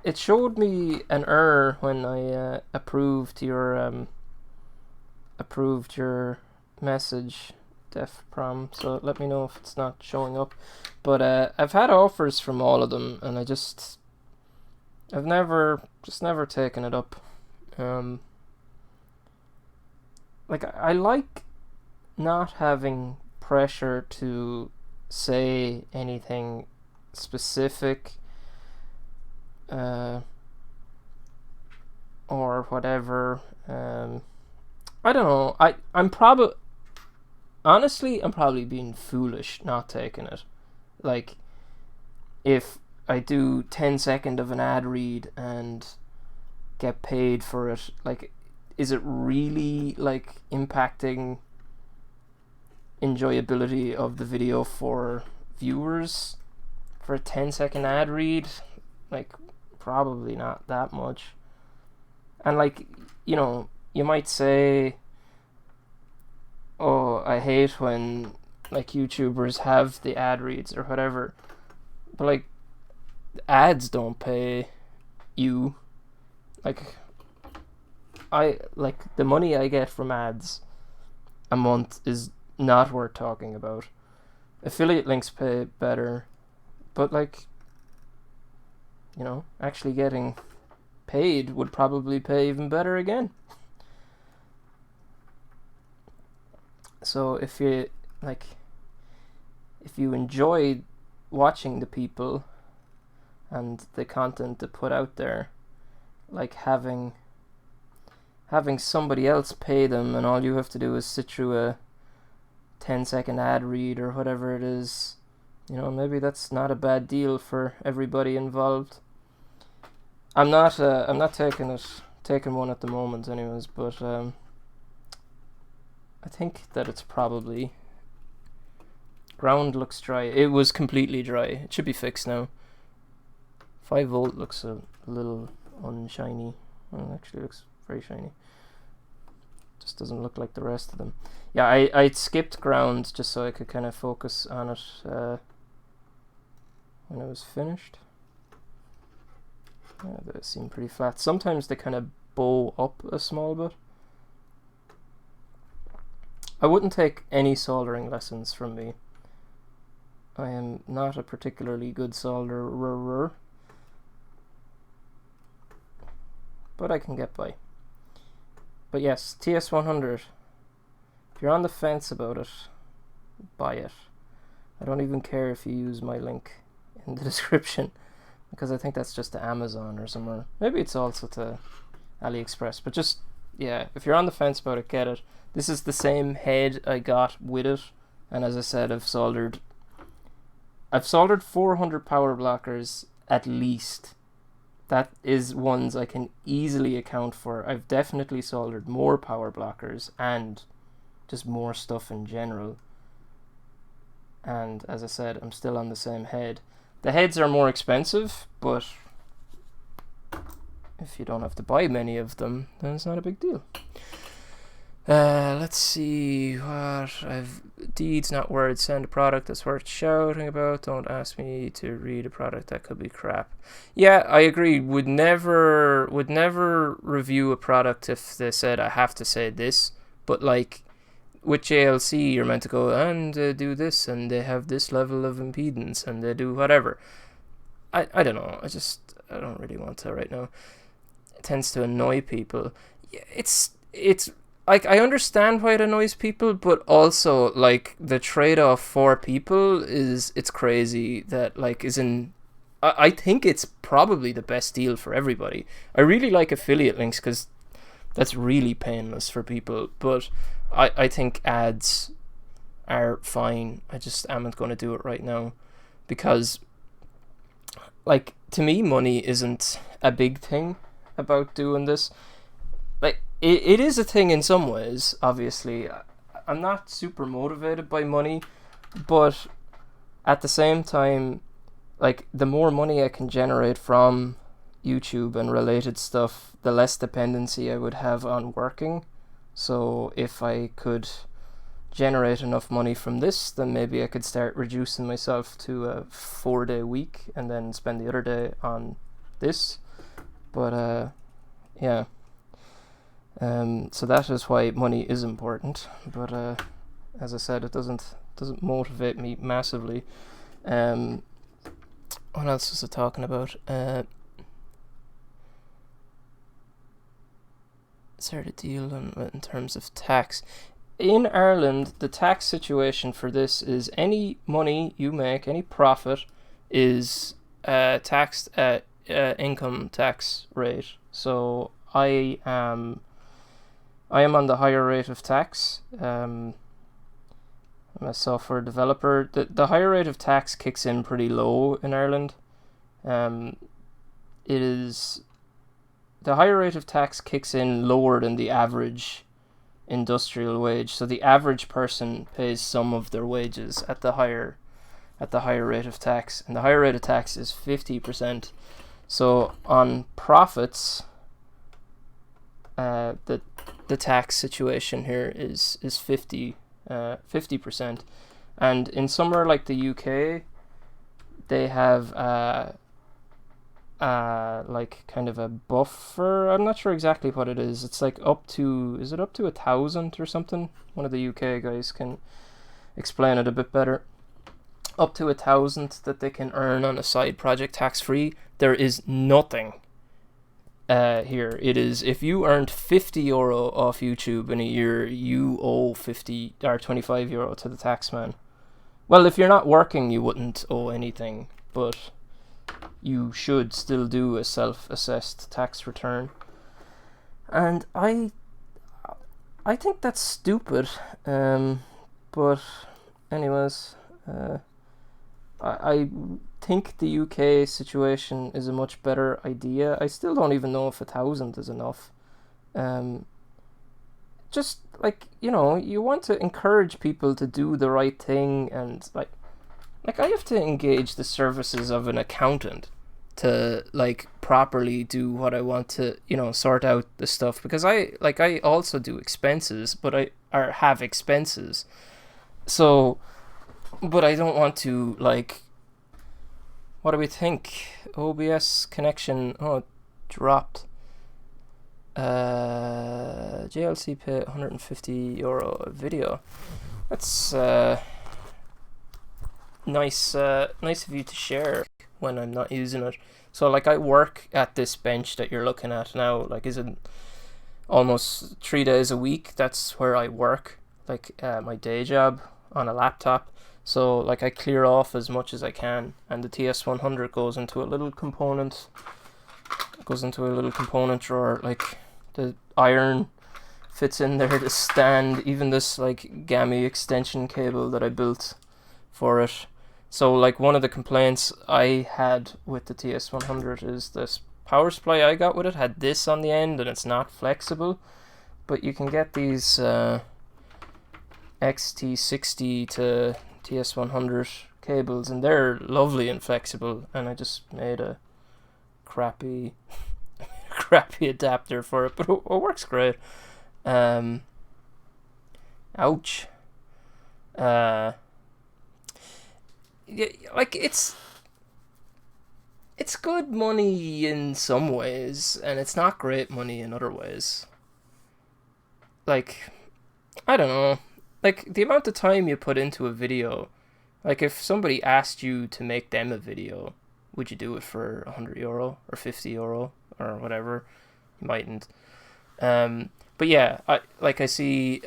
S1: it showed me an error when I approved your message, DefProm, so let me know if it's not showing up. But I've had offers from all of them, and I've never taken it up. Like, I like not having pressure to say anything specific, or whatever. I don't know. I'm probably being foolish not taking it. Like, if I do 10-second of an ad read and get paid for it, like, is it really like impacting enjoyability of the video for viewers for a 10-second ad read? Like, probably not that much. And like, you know, you might say, oh, I hate when like YouTubers have the ad reads or whatever, but like, ads don't pay you. Like, the money I get from ads a month is not worth talking about. Affiliate links pay better, but like, you know, actually getting paid would probably pay even better again. So if you enjoy watching the people and the content to put out there, like having somebody else pay them and all you have to do is sit through a 10-second ad read or whatever it is, you know, maybe that's not a bad deal for everybody involved. I'm not taking one at the moment anyways, but I think that it's probably, ground looks dry. It was completely dry. It should be fixed now. 5 volt looks a little unshiny. Well, it actually looks very shiny. Just doesn't look like the rest of them. Yeah, I skipped ground just so I could kind of focus on it when it was finished. Yeah, they seem pretty flat. Sometimes they kind of bow up a small bit. I wouldn't take any soldering lessons from me. I am not a particularly good solderer, but I can get by. But yes, TS100, if you're on the fence about it, buy it. I don't even care if you use my link in the description, because I think that's just to Amazon or somewhere. Maybe it's also to AliExpress, but just, yeah, if you're on the fence about it, get it. This is the same head I got with it, and as I said, I've soldered 400 power blockers at least. That is ones I can easily account for. I've definitely soldered more power blockers and just more stuff in general. And as I said, I'm still on the same head. The heads are more expensive, but if you don't have to buy many of them, then it's not a big deal. Let's see what I've. Deeds, not words. Send a product that's worth shouting about. Don't ask me to read a product that could be crap. Yeah, I agree. Would never review a product if they said I have to say this. But like with JLC, you're meant to go and do this, and they have this level of impedance, and they do whatever. I don't know. I don't really want to right now. It tends to annoy people. Yeah, it's like I understand why it annoys people, but also like the trade-off for people is it's crazy that like is in. I think it's probably the best deal for everybody. I really like affiliate links because that's really painless for people, but I think ads are fine. I just amn't going to do it right now because like to me money isn't a big thing about doing this. Like it is a thing in some ways, obviously. I'm not super motivated by money, but at the same time, like the more money I can generate from YouTube and related stuff, the less dependency I would have on working. So if I could generate enough money from this, then maybe I could start reducing myself to a 4-day week and then spend the other day on this. But yeah. So that is why money is important. But as I said, it doesn't motivate me massively. What else was I talking about? Is there a deal in terms of tax? In Ireland, the tax situation for this is any money you make, any profit, is taxed at income tax rate. So I am on the higher rate of tax. I'm a software developer. The higher rate of tax kicks in pretty low in Ireland. The higher rate of tax kicks in lower than the average industrial wage. So the average person pays some of their wages at the higher rate of tax, and the higher rate of tax is 50%. So on profits, the tax situation here is 50%, and in somewhere like the UK, they have like kind of a buffer. I'm not sure exactly what it is. It's like up to 1,000 or something? One of the UK guys can explain it a bit better. Up to 1,000 that they can earn on a side project tax free. There is nothing here. It is if you earned €50 off YouTube in a year, you owe 50 or €25 to the taxman. Well, if you're not working, you wouldn't owe anything, but you should still do a self-assessed tax return. And I think that's stupid. But anyways, I think the UK situation is a much better idea. I still don't even know if 1,000 is enough. Just like, you want to encourage people to do the right thing, and like I have to engage the services of an accountant to like properly do what I want to, sort out the stuff, because I also do expenses, but I have expenses. So, but I don't want to like. What do we think? OBS connection. Oh, it dropped. JLC pay €150 a video. That's nice of you to share when I'm not using it. So like I work at this bench that you're looking at now, like is it almost 3 days a week. That's where I work, like my day job on a laptop. So like I clear off as much as I can, and the TS100 goes into a little component drawer. Like the iron fits in there, the stand, even this like gammy extension cable that I built for it. So like one of the complaints I had with the TS100 is this power supply I got with it had this on the end and it's not flexible. But you can get these XT60 to TS100 cables, and they're lovely and flexible, and I just made a crappy adapter for it, but it works great. Ouch. Yeah, like it's good money in some ways, and it's not great money in other ways. Like, I don't know. Like, the amount of time you put into a video, like, if somebody asked you to make them a video, would you do it for €100 or €50 or whatever? You mightn't. But yeah, I see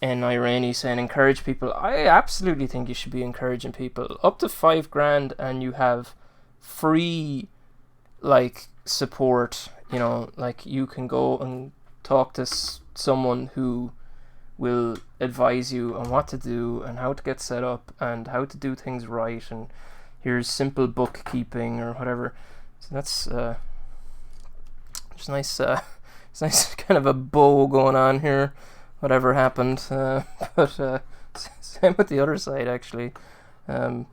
S1: an Irani saying encourage people. I absolutely think you should be encouraging people up to $5,000, and you have free like support. You know, like you can go and talk to someone who will advise you on what to do and how to get set up and how to do things right, and here's simple bookkeeping or whatever. So that's just nice. It's nice, kind of a bow going on here. Whatever happened, but same with the other side actually. I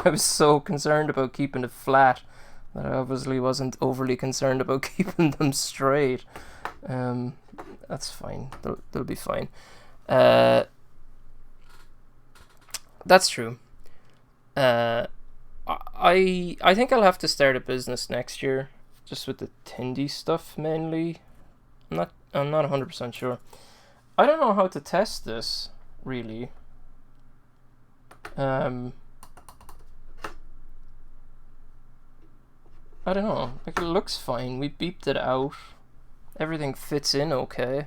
S1: was so concerned about keeping it flat that I obviously wasn't overly concerned about keeping them straight. That's fine. They'll be fine. That's true. I think I'll have to start a business next year, just with the Tindie stuff mainly. I'm not 100% sure. I don't know how to test this really. I don't know. Like, it looks fine. We beeped it out. Everything fits in okay.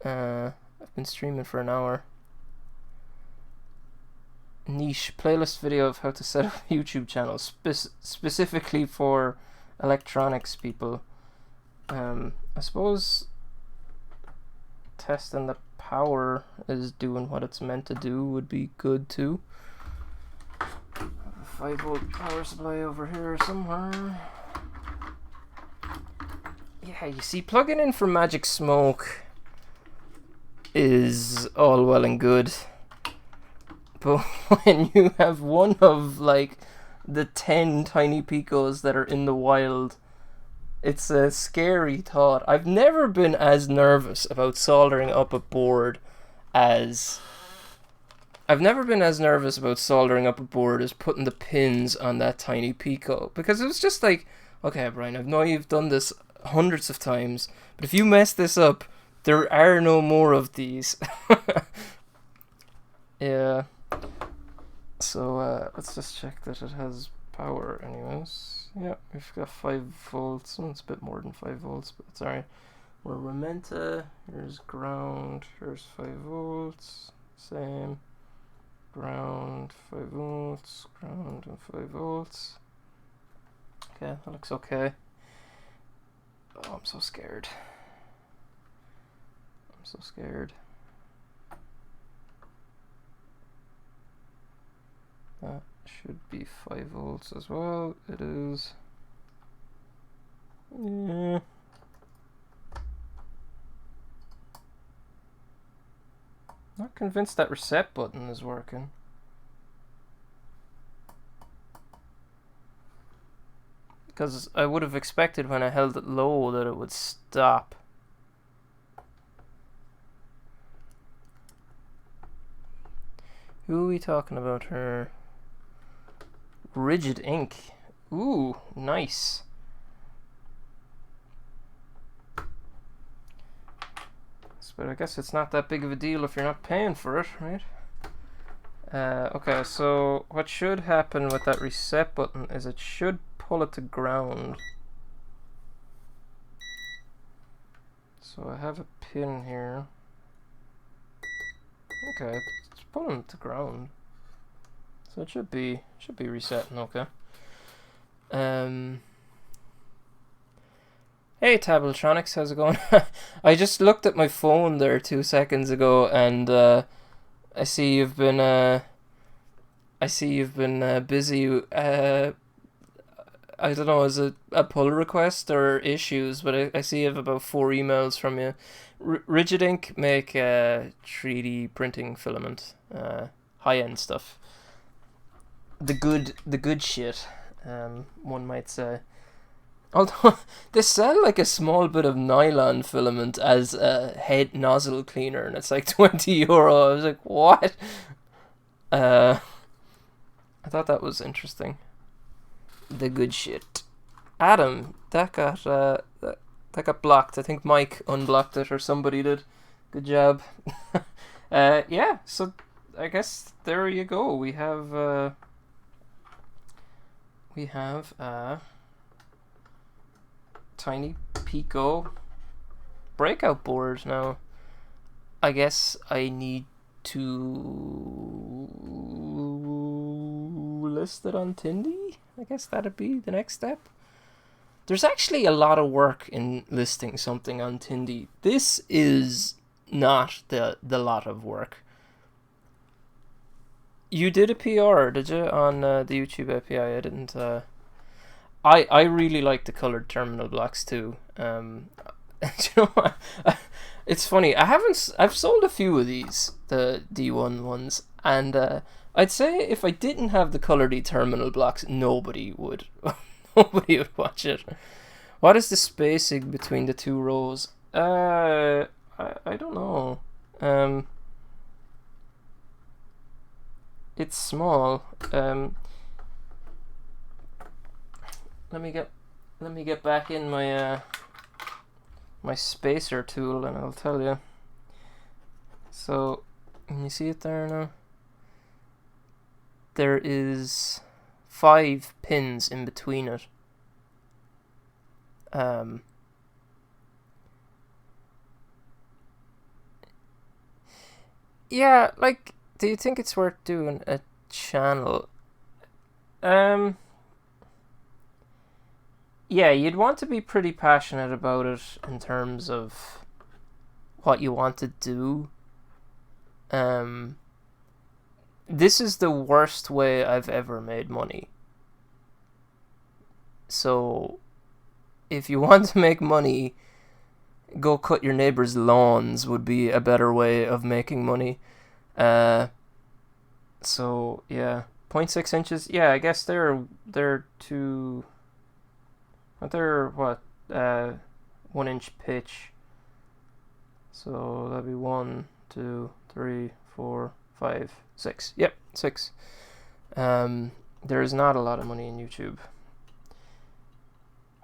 S1: I've been streaming for an hour. Niche playlist video of how to set up a YouTube channel specifically for electronics people. I suppose testing the power is doing what it's meant to do would be good too. I have a 5-volt power supply over here somewhere. Yeah, you see, plugging in for Magic Smoke is all well and good, but when you have one of like the 10 TinyPICOs that are in the wild, it's a scary thought. I've never been as nervous about soldering up a board as putting the pins on that TinyPICO, because it was just like, okay, Brian, I know you've done this hundreds of times, but if you mess this up, there are no more of these. Yeah. So let's just check that it has power anyways. Yeah, we've got 5 volts. It's a bit more than 5 volts, but it's alright. We're Rementa. Here's ground. Here's 5 volts. Same. Ground, 5 volts. Ground and 5 volts. Okay, that looks okay. Oh, I'm so scared. I'm so scared. That should be 5 volts as well. It is. Yeah. Not convinced that reset button is working. Because I would have expected when I held it low that it would stop. Who are we talking about here? Rigid ink. Ooh, nice. But I guess it's not that big of a deal if you're not paying for it, right? Okay, so what should happen with that reset button is it should pull it to ground. So I have a pin here. Okay, it's pulling it to ground. So it should be resetting, okay. Hey Tabletronics, how's it going? I just looked at my phone there 2 seconds ago, and I see you've been busy. I don't know, is it a pull request or issues? But I see you have about 4 emails from you. Rigid Ink make 3D printing filament, high-end stuff. The good shit, one might say. Although they sell like a small bit of nylon filament as a head nozzle cleaner, and it's like €20. I was like, what? I thought that was interesting. The good shit. Adam, that got blocked. I think Mike unblocked it or somebody did. Good job. Yeah. So I guess there you go. We have TinyPICO Breakout Board. Now, I guess I need to list it on Tindie. I guess that'd be the next step. There's actually a lot of work in listing something on Tindie. This is not the lot of work. You did a PR, did you, on the YouTube API? I didn't. I really like the colored terminal blocks too. You know what? It's funny. I've sold a few of these, the D1 ones, and I'd say if I didn't have the colored terminal blocks, nobody would nobody would watch it. What is the spacing between the two rows? I don't know. It's small. Let me get back in my my spacer tool, and I'll tell you. So, can you see it there now? There is 5 pins in between it. Yeah, like, do you think it's worth doing a channel? Yeah, you'd want to be pretty passionate about it in terms of what you want to do. This is the worst way I've ever made money. So, if you want to make money, go cut your neighbor's lawns would be a better way of making money. So yeah, 0.6 inches. Yeah, I guess they're two. They're what? 1 inch pitch. So that'd be 1, 2, 3, 4, 5, 6. Yep, 6. There is not a lot of money in YouTube.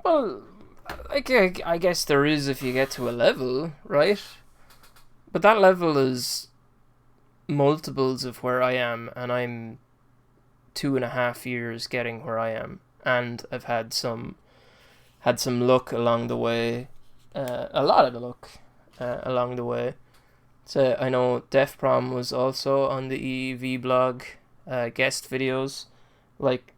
S1: Well, I guess there is if you get to a level, right? But that level is multiples of where I am, and I'm 2.5 years getting where I am, and I've had some luck along the way, a lot of the luck along the way. So I know Def Prom was also on the EEV blog, guest videos. Like,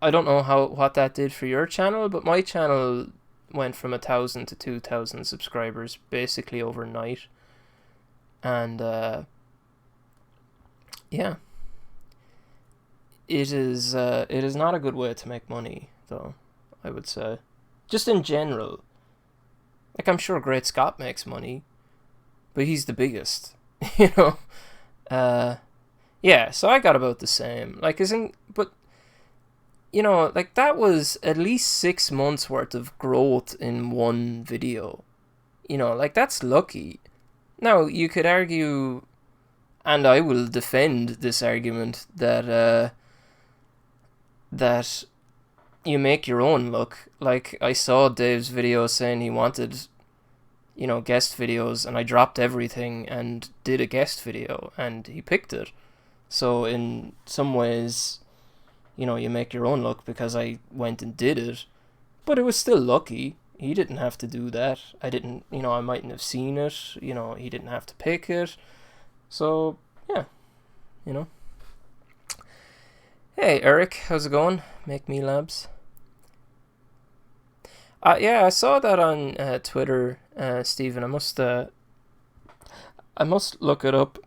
S1: I don't know what that did for your channel, but my channel went from 1,000 to 2,000 subscribers basically overnight, and yeah, it is not a good way to make money, though, I would say. Just in general. Like, I'm sure Great Scott makes money, but he's the biggest, you know? Yeah, so I got about the same. Like, but, you know, like, that was at least 6 months worth of growth in one video. You know, like, that's lucky. Now, you could argue, and I will defend this argument, that that you make your own luck. Like, I saw Dave's video saying he wanted, you know, guest videos, and I dropped everything and did a guest video, and he picked it. So in some ways, you know, you make your own luck because I went and did it, but it was still lucky. He didn't have to do that. I didn't, you know, I mightn't have seen it, you know, he didn't have to pick it. So, yeah, you know. Hey, Eric, how's it going? Make Me Labs. Yeah, I saw that on Twitter, Stephen. I must look it up.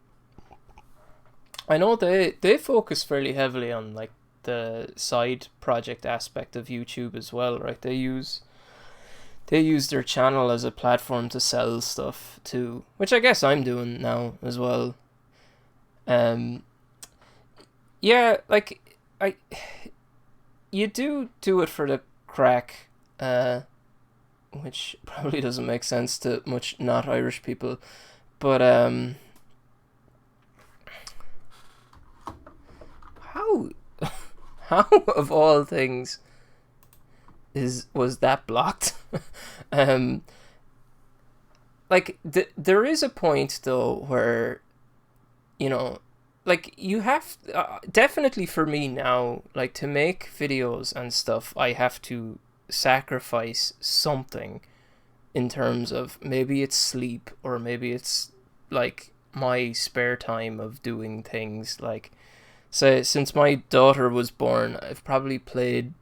S1: I know they focus fairly heavily on, like, the side project aspect of YouTube as well, right? They use their channel as a platform to sell stuff too, which I guess I'm doing now as well. Yeah, like, you do it for the crack, which probably doesn't make sense to much not Irish people. But how how of all things was that blocked? Like there is a point though where, you know, like you have definitely for me now, like to make videos and stuff, I have to sacrifice something in terms of maybe it's sleep or maybe it's like my spare time of doing things. Like, so since my daughter was born, I've probably played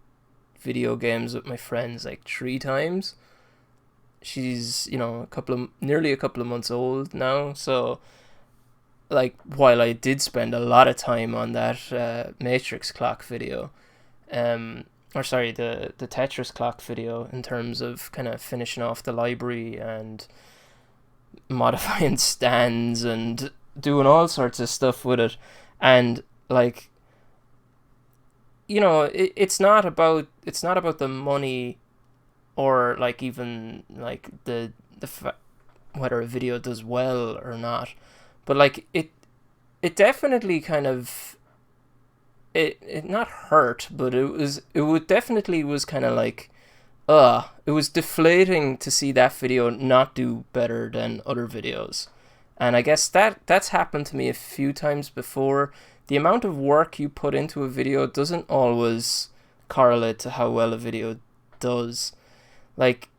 S1: video games with my friends like 3 times. She's, you know, nearly a couple of months old now, so like while I did spend a lot of time on that Matrix clock video, or sorry, the Tetris clock video, in terms of kind of finishing off the library and modifying stands and doing all sorts of stuff with it, and like, you know, it's not about the money, or like even like whether a video does well or not, but like it definitely kind of it not hurt, but it would definitely was kind of like it was deflating to see that video not do better than other videos. And I guess that's happened to me a few times before. The amount of work you put into a video doesn't always correlate to how well a video does. Like,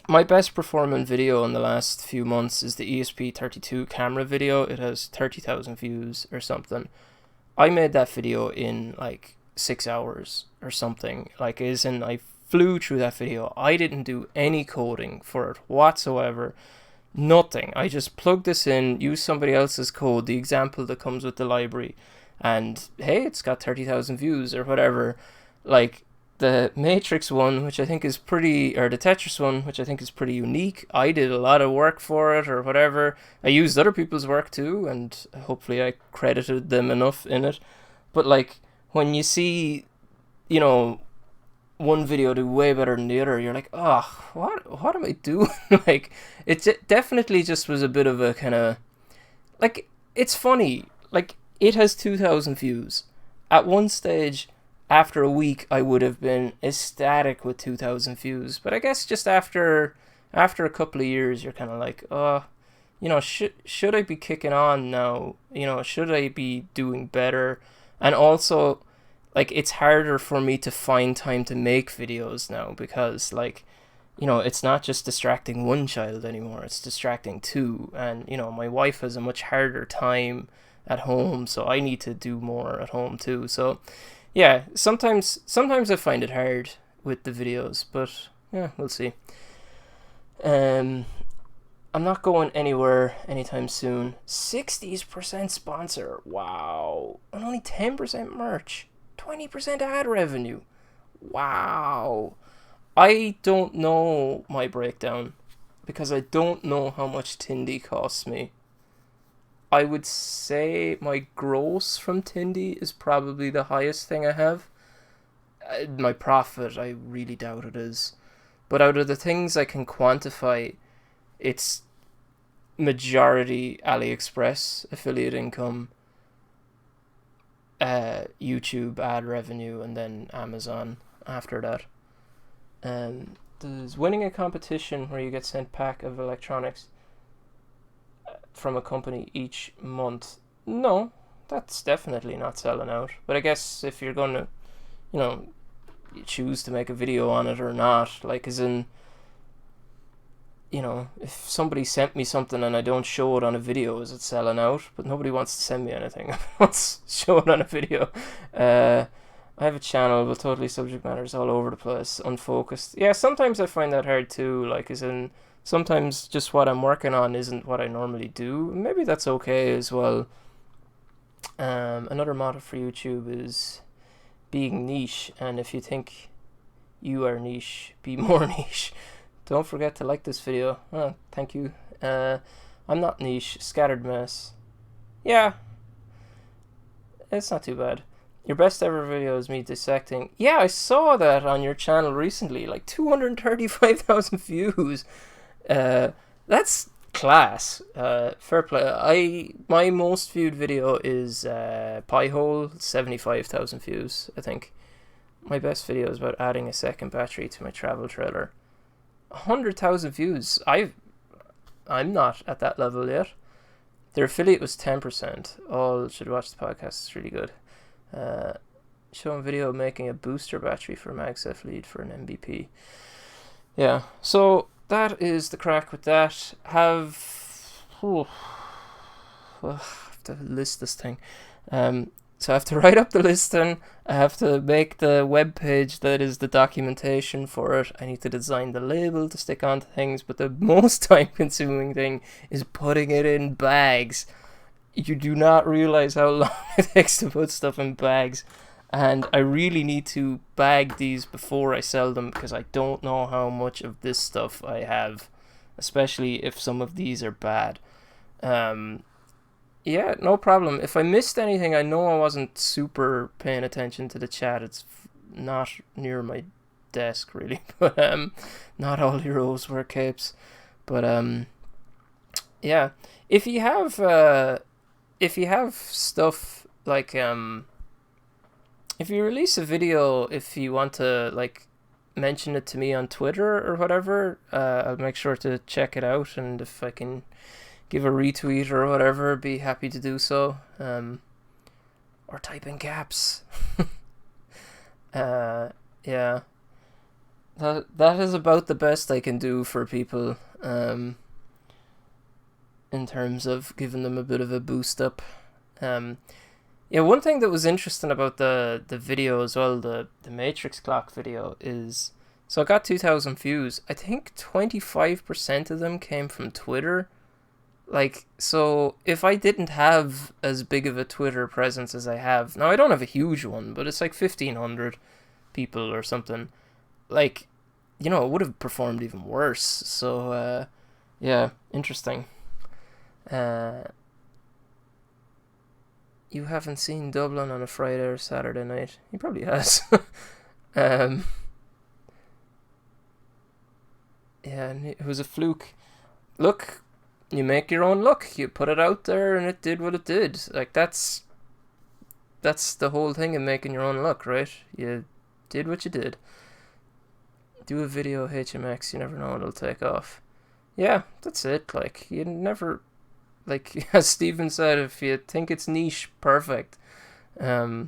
S1: my best performing video in the last few months is the ESP32 camera video. It has 30,000 views or something. I made that video in like 6 hours or something. Like, as in, I flew through that video. I didn't do any coding for it whatsoever. Nothing. I just plugged this in, used somebody else's code, the example that comes with the library, and hey, it's got 30,000 views or whatever. Like, the Matrix one, which I think is pretty, or the Tetris one, which I think is pretty unique. I did a lot of work for it or whatever. I used other people's work too, and hopefully I credited them enough in it. But like, when you see, you know, one video do way better than the other, you're like, oh, what am I doing? Like, it definitely just was a bit of a kind of, like, it's funny. Like, it has 2,000 views. At one stage, after a week, I would have been ecstatic with 2,000 views. But I guess just after a couple of years, you're kind of like, oh, you know, should I be kicking on now? You know, should I be doing better? And also, like, it's harder for me to find time to make videos now because, like, you know, it's not just distracting one child anymore, it's distracting two. And, you know, my wife has a much harder time at home, so I need to do more at home too. So, yeah, sometimes I find it hard with the videos, but yeah, we'll see. I'm not going anywhere anytime soon. 60% sponsor, wow. And only 10% merch. 20% ad revenue. Wow. I don't know my breakdown because I don't know how much Tindie costs me. I would say my gross from Tindie is probably the highest thing I have. My profit, I really doubt it is. But out of the things I can quantify, it's majority AliExpress affiliate income, YouTube ad revenue, and then Amazon after that. There's winning a competition where you get sent pack of electronics from a company each month. No, that's definitely not selling out. But I guess if you're going to, you know, you choose to make a video on it or not, like, as in, you know, if somebody sent me something and I don't show it on a video, is it selling out? But nobody wants to send me anything. I want to show it on a video. I have a channel, but totally subject matter is all over the place, unfocused. Yeah, sometimes I find that hard too, like, as in, sometimes just what I'm working on isn't what I normally do. Maybe that's okay as well. Another motto for YouTube is being niche, and if you think you are niche, be more niche. Don't forget to like this video. Oh, thank you. I'm not niche. Scattered mess. Yeah, it's not too bad. Your best ever video is me dissecting. Yeah, I saw that on your channel recently. Like 235,000 views. That's class. Fair play. My most viewed video is Pi-hole, 75,000 views, I think. My best video is about adding a second battery to my travel trailer. 100,000 views. I'm not at that level yet. Their affiliate was 10%. All should watch the podcast. It's really good. Showing video of making a booster battery for MagSafe lead for an MVP. Yeah, so that is the crack with that. I have to list this thing. So I have to write up the listing. I have to make the web page that is the documentation for it. I need to design the label to stick onto things. But the most time-consuming thing is putting it in bags. You do not realize how long it takes to put stuff in bags. And I really need to bag these before I sell them, because I don't know how much of this stuff I have, especially if some of these are bad. Yeah, no problem. If I missed anything, I know I wasn't super paying attention to the chat. It's not near my desk, really. But not all heroes wear capes. But yeah, if you have stuff like if you release a video, if you want to like mention it to me on Twitter or whatever, I'll make sure to check it out, and if I can give a retweet or whatever, be happy to do so. Or type in caps. Yeah, that is about the best I can do for people, in terms of giving them a bit of a boost up. Yeah, one thing that was interesting about the video as well, the Matrix clock video, is, so I got 2,000 views. I think 25% of them came from Twitter. Like, so if I didn't have as big of a Twitter presence as I have now, I don't have a huge one, but it's like 1,500 people or something. Like, you know, it would have performed even worse. So yeah, interesting. You haven't seen Dublin on a Friday or Saturday night? He probably has. Yeah, it was a fluke. Look, you make your own luck. You put it out there, and it did what it did. Like, that's the whole thing in making your own luck, right? You did what you did. Do a video HMX. You never know when it'll take off. Yeah, that's it. Like, you never, like, as Steven said, if you think it's niche, perfect. Yeah,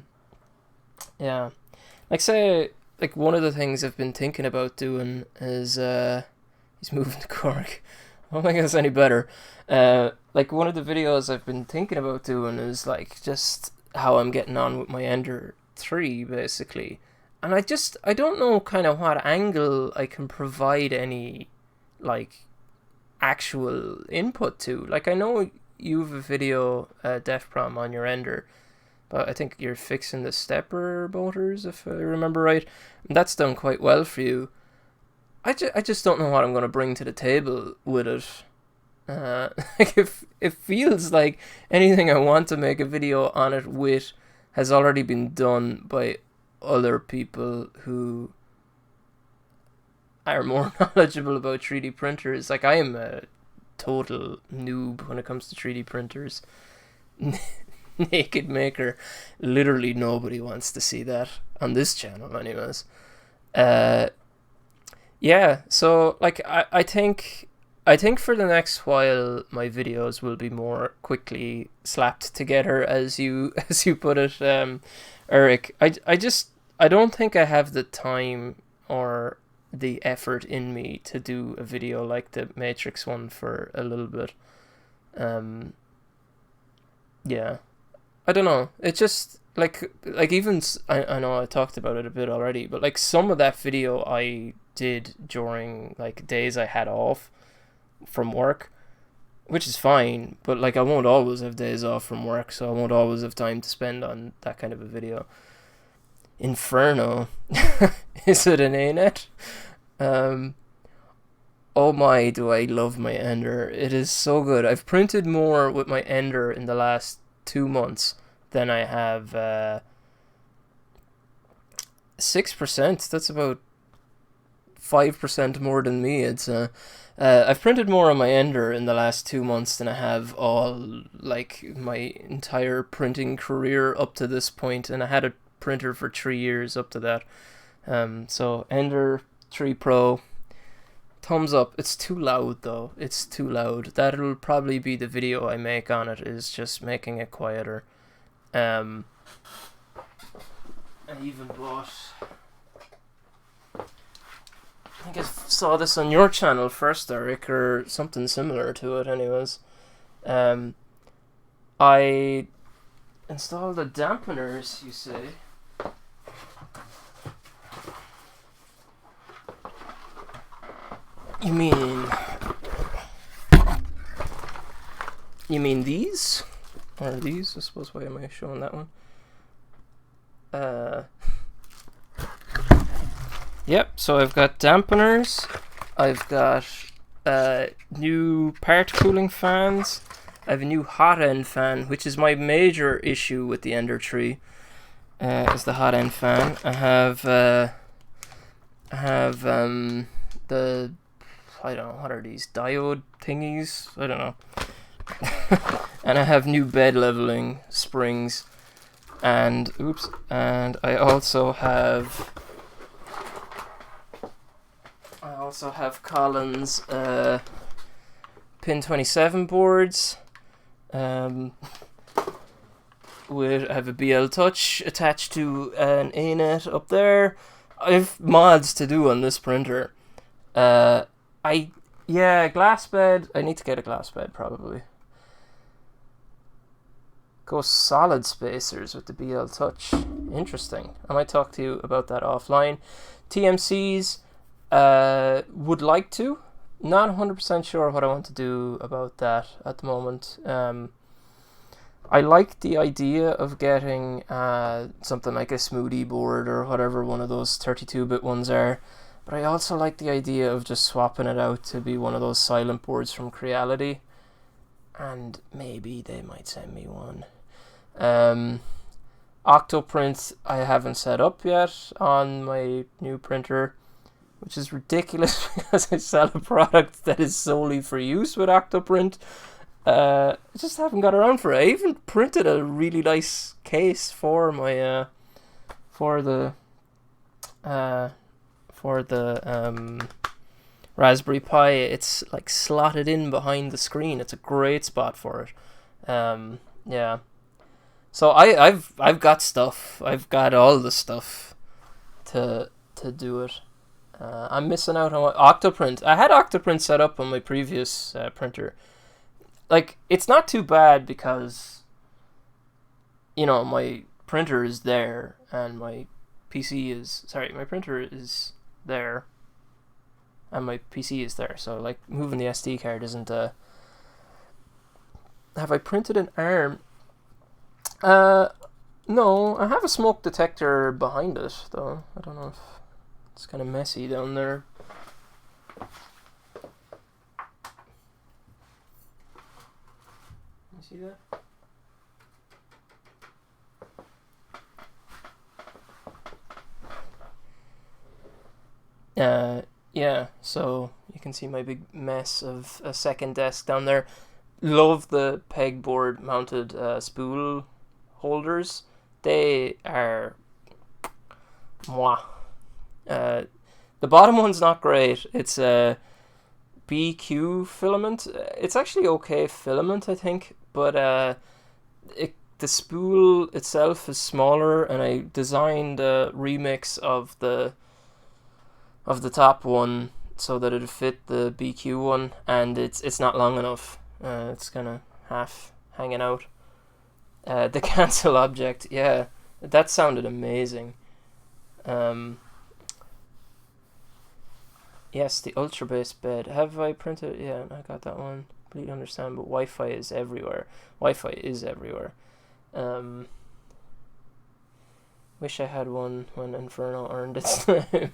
S1: like, say, like, one of the things I've been thinking about doing is he's moving to Cork. I don't think it's any better. Like, one of the videos I've been thinking about doing is like just how I'm getting on with my Ender 3, basically. And I don't know kind of what angle I can provide any like actual input to. Like, I know you have a video, Def Prom, on your Ender, but I think you're fixing the stepper motors, if I remember right. And that's done quite well for you. I just don't know what I'm going to bring to the table with it. Like, it feels like anything I want to make a video on it with has already been done by other people who are more knowledgeable about 3D printers. Like, I am a total noob when it comes to 3D printers. Naked Maker. Literally nobody wants to see that on this channel anyways. Yeah, so like I think for the next while my videos will be more quickly slapped together, as you put it, Eric. I don't think I have the time or the effort in me to do a video like the Matrix one for a little bit. Yeah, I don't know. It just like even I know I talked about it a bit already, but like some of that video I did during like days I had off from work, which is fine, but like I won't always have days off from work, so I won't always have time to spend on that kind of a video. Inferno. Is it an ANET? Oh my, do I love my Ender. It is so good. I've printed more with my Ender in the last 2 months than I have 6%. That's about 5% more than me. It's I've printed more on my Ender in the last 2 months than I have all like my entire printing career up to this point, and I had a printer for 3 years up to that. So Ender 3 Pro, thumbs up. It's too loud though. It's too loud. That'll probably be the video I make on it, is just making it quieter. I even bought, I think I saw this on your channel first, Eric, or something similar to it anyways. I installed the dampeners, you say. You mean these? Or these? I suppose. Why am I showing that one? Yep, so I've got dampeners, I've got new part cooling fans, I have a new hot end fan, which is my major issue with the Ender 3, is the hot end fan. I have the, I don't know, what are these, diode thingies? I don't know. And I have new bed leveling springs, and I also have Collins pin 27 boards. I have a BL Touch attached to an A-net up there. I have mods to do on this printer. Glass bed. I need to get a glass bed probably. Go solid spacers with the BL Touch. Interesting. I might talk to you about that offline. TMCs. Would like to. Not 100% sure what I want to do about that at the moment. I like the idea of getting something like a smoothie board or whatever one of those 32-bit ones are, but I also like the idea of just swapping it out to be one of those silent boards from Creality, and maybe they might send me one. Octoprint I haven't set up yet on my new printer, which is ridiculous because I sell a product that is solely for use with Octoprint. I just haven't got around for it. I even printed a really nice case for my for the Raspberry Pi. It's like slotted in behind the screen. It's a great spot for it. Yeah. So I've got stuff. I've got all the stuff to do it. I'm missing out on Octoprint. I had Octoprint set up on my previous printer. Like, it's not too bad because, you know, my printer is there and my printer is there and my PC is there. So, like, moving the SD card isn't have I printed an ARM? No, I have a smoke detector behind it, though. I don't know if it's kind of messy down there. You see that? Yeah, so you can see my big mess of a second desk down there. Love the pegboard mounted spool holders. They are mwah. The bottom one's not great. It's a BQ filament. It's actually okay filament, I think, but the spool itself is smaller, and I designed a remix of the top one so that it'd fit the BQ one, and it's not long enough. It's kind of half hanging out. The cancel object, yeah, that sounded amazing. Yes, the ultra base bed. Have I printed? Yeah, I got that one. Completely understand, but Wi-Fi is everywhere. Wi-Fi is everywhere. Wish I had one when Inferno earned its name.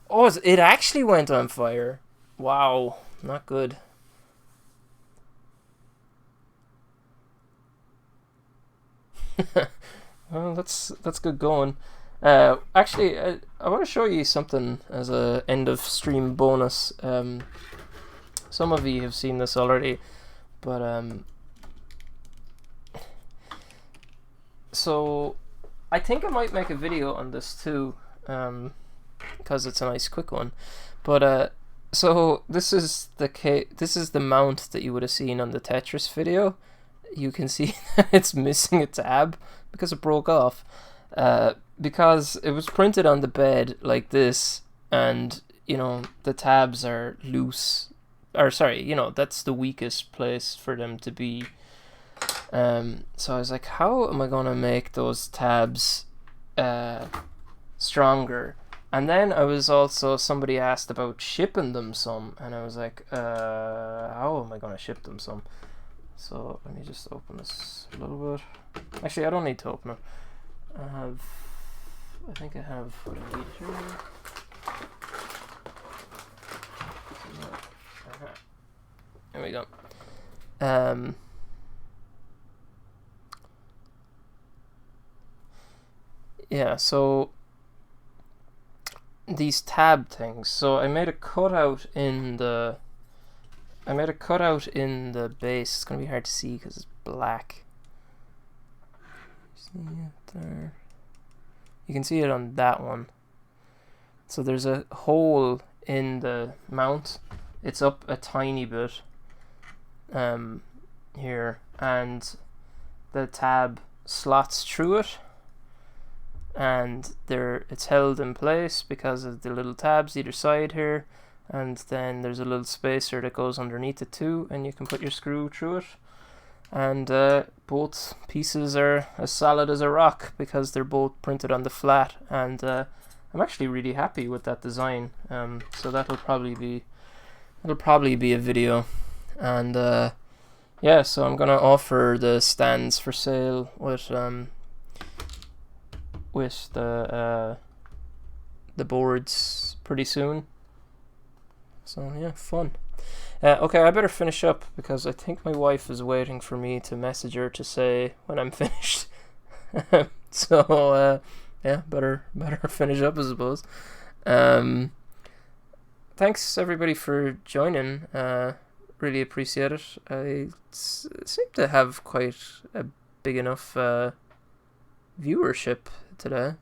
S1: Oh, it actually went on fire. Wow, not good. Well, that's good going. Actually, I want to show you something as a end of stream bonus. Some of you have seen this already, but so I think I might make a video on this too, because it's a nice quick one. But so this is the mount that you would have seen on the Tetris video. You can see that it's missing a tab because it broke off. Because it was printed on the bed like this, and you know the tabs are loose, or sorry, you know that's the weakest place for them to be. So I was like, how am I gonna make those tabs stronger? And then I was also, somebody asked about shipping them some, and I was like, how am I gonna ship them some? So let me just open this a little bit. Actually, I don't need to open it. I think I have what I need here. There we go. Yeah, so these tab things. So I made a cutout in the base. It's gonna be hard to see because it's black. See it there? You can see it on that one. So there's a hole in the mount. It's up a tiny bit here, and the tab slots through it, and it's held in place because of the little tabs either side here, and then there's a little spacer that goes underneath it too, and you can put your screw through it. And both pieces are as solid as a rock because they're both printed on the flat, and I'm actually really happy with that design. So that'll probably be a video, and yeah. So I'm gonna offer the stands for sale with the boards pretty soon. So yeah, fun. Okay, I better finish up because I think my wife is waiting for me to message her to say when I'm finished. So yeah, better finish up, I suppose. Thanks everybody for joining. Really appreciate it. I seem to have quite a big enough viewership today.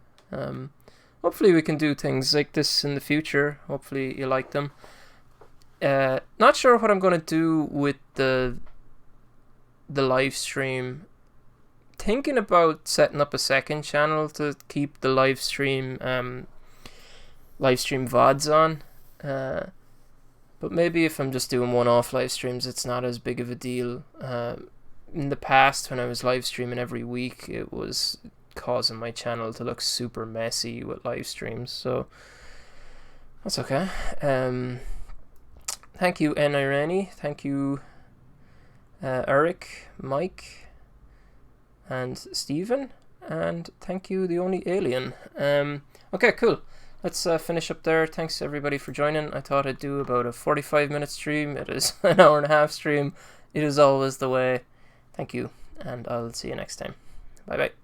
S1: Hopefully we can do things like this in the future. Hopefully you like them. Not sure what I'm gonna do with the live stream. Thinking about setting up a second channel to keep the live stream VODs on. But maybe if I'm just doing one-off live streams, it's not as big of a deal. In the past, when I was live streaming every week, it was causing my channel to look super messy with live streams. So that's okay. Thank you, N-Irani. Thank you, Eric, Mike, and Stephen. And thank you, the only alien. Okay, cool. Let's finish up there. Thanks, everybody, for joining. I thought I'd do about a 45-minute stream. It is an hour-and-a-half stream. It is always the way. Thank you, and I'll see you next time. Bye-bye.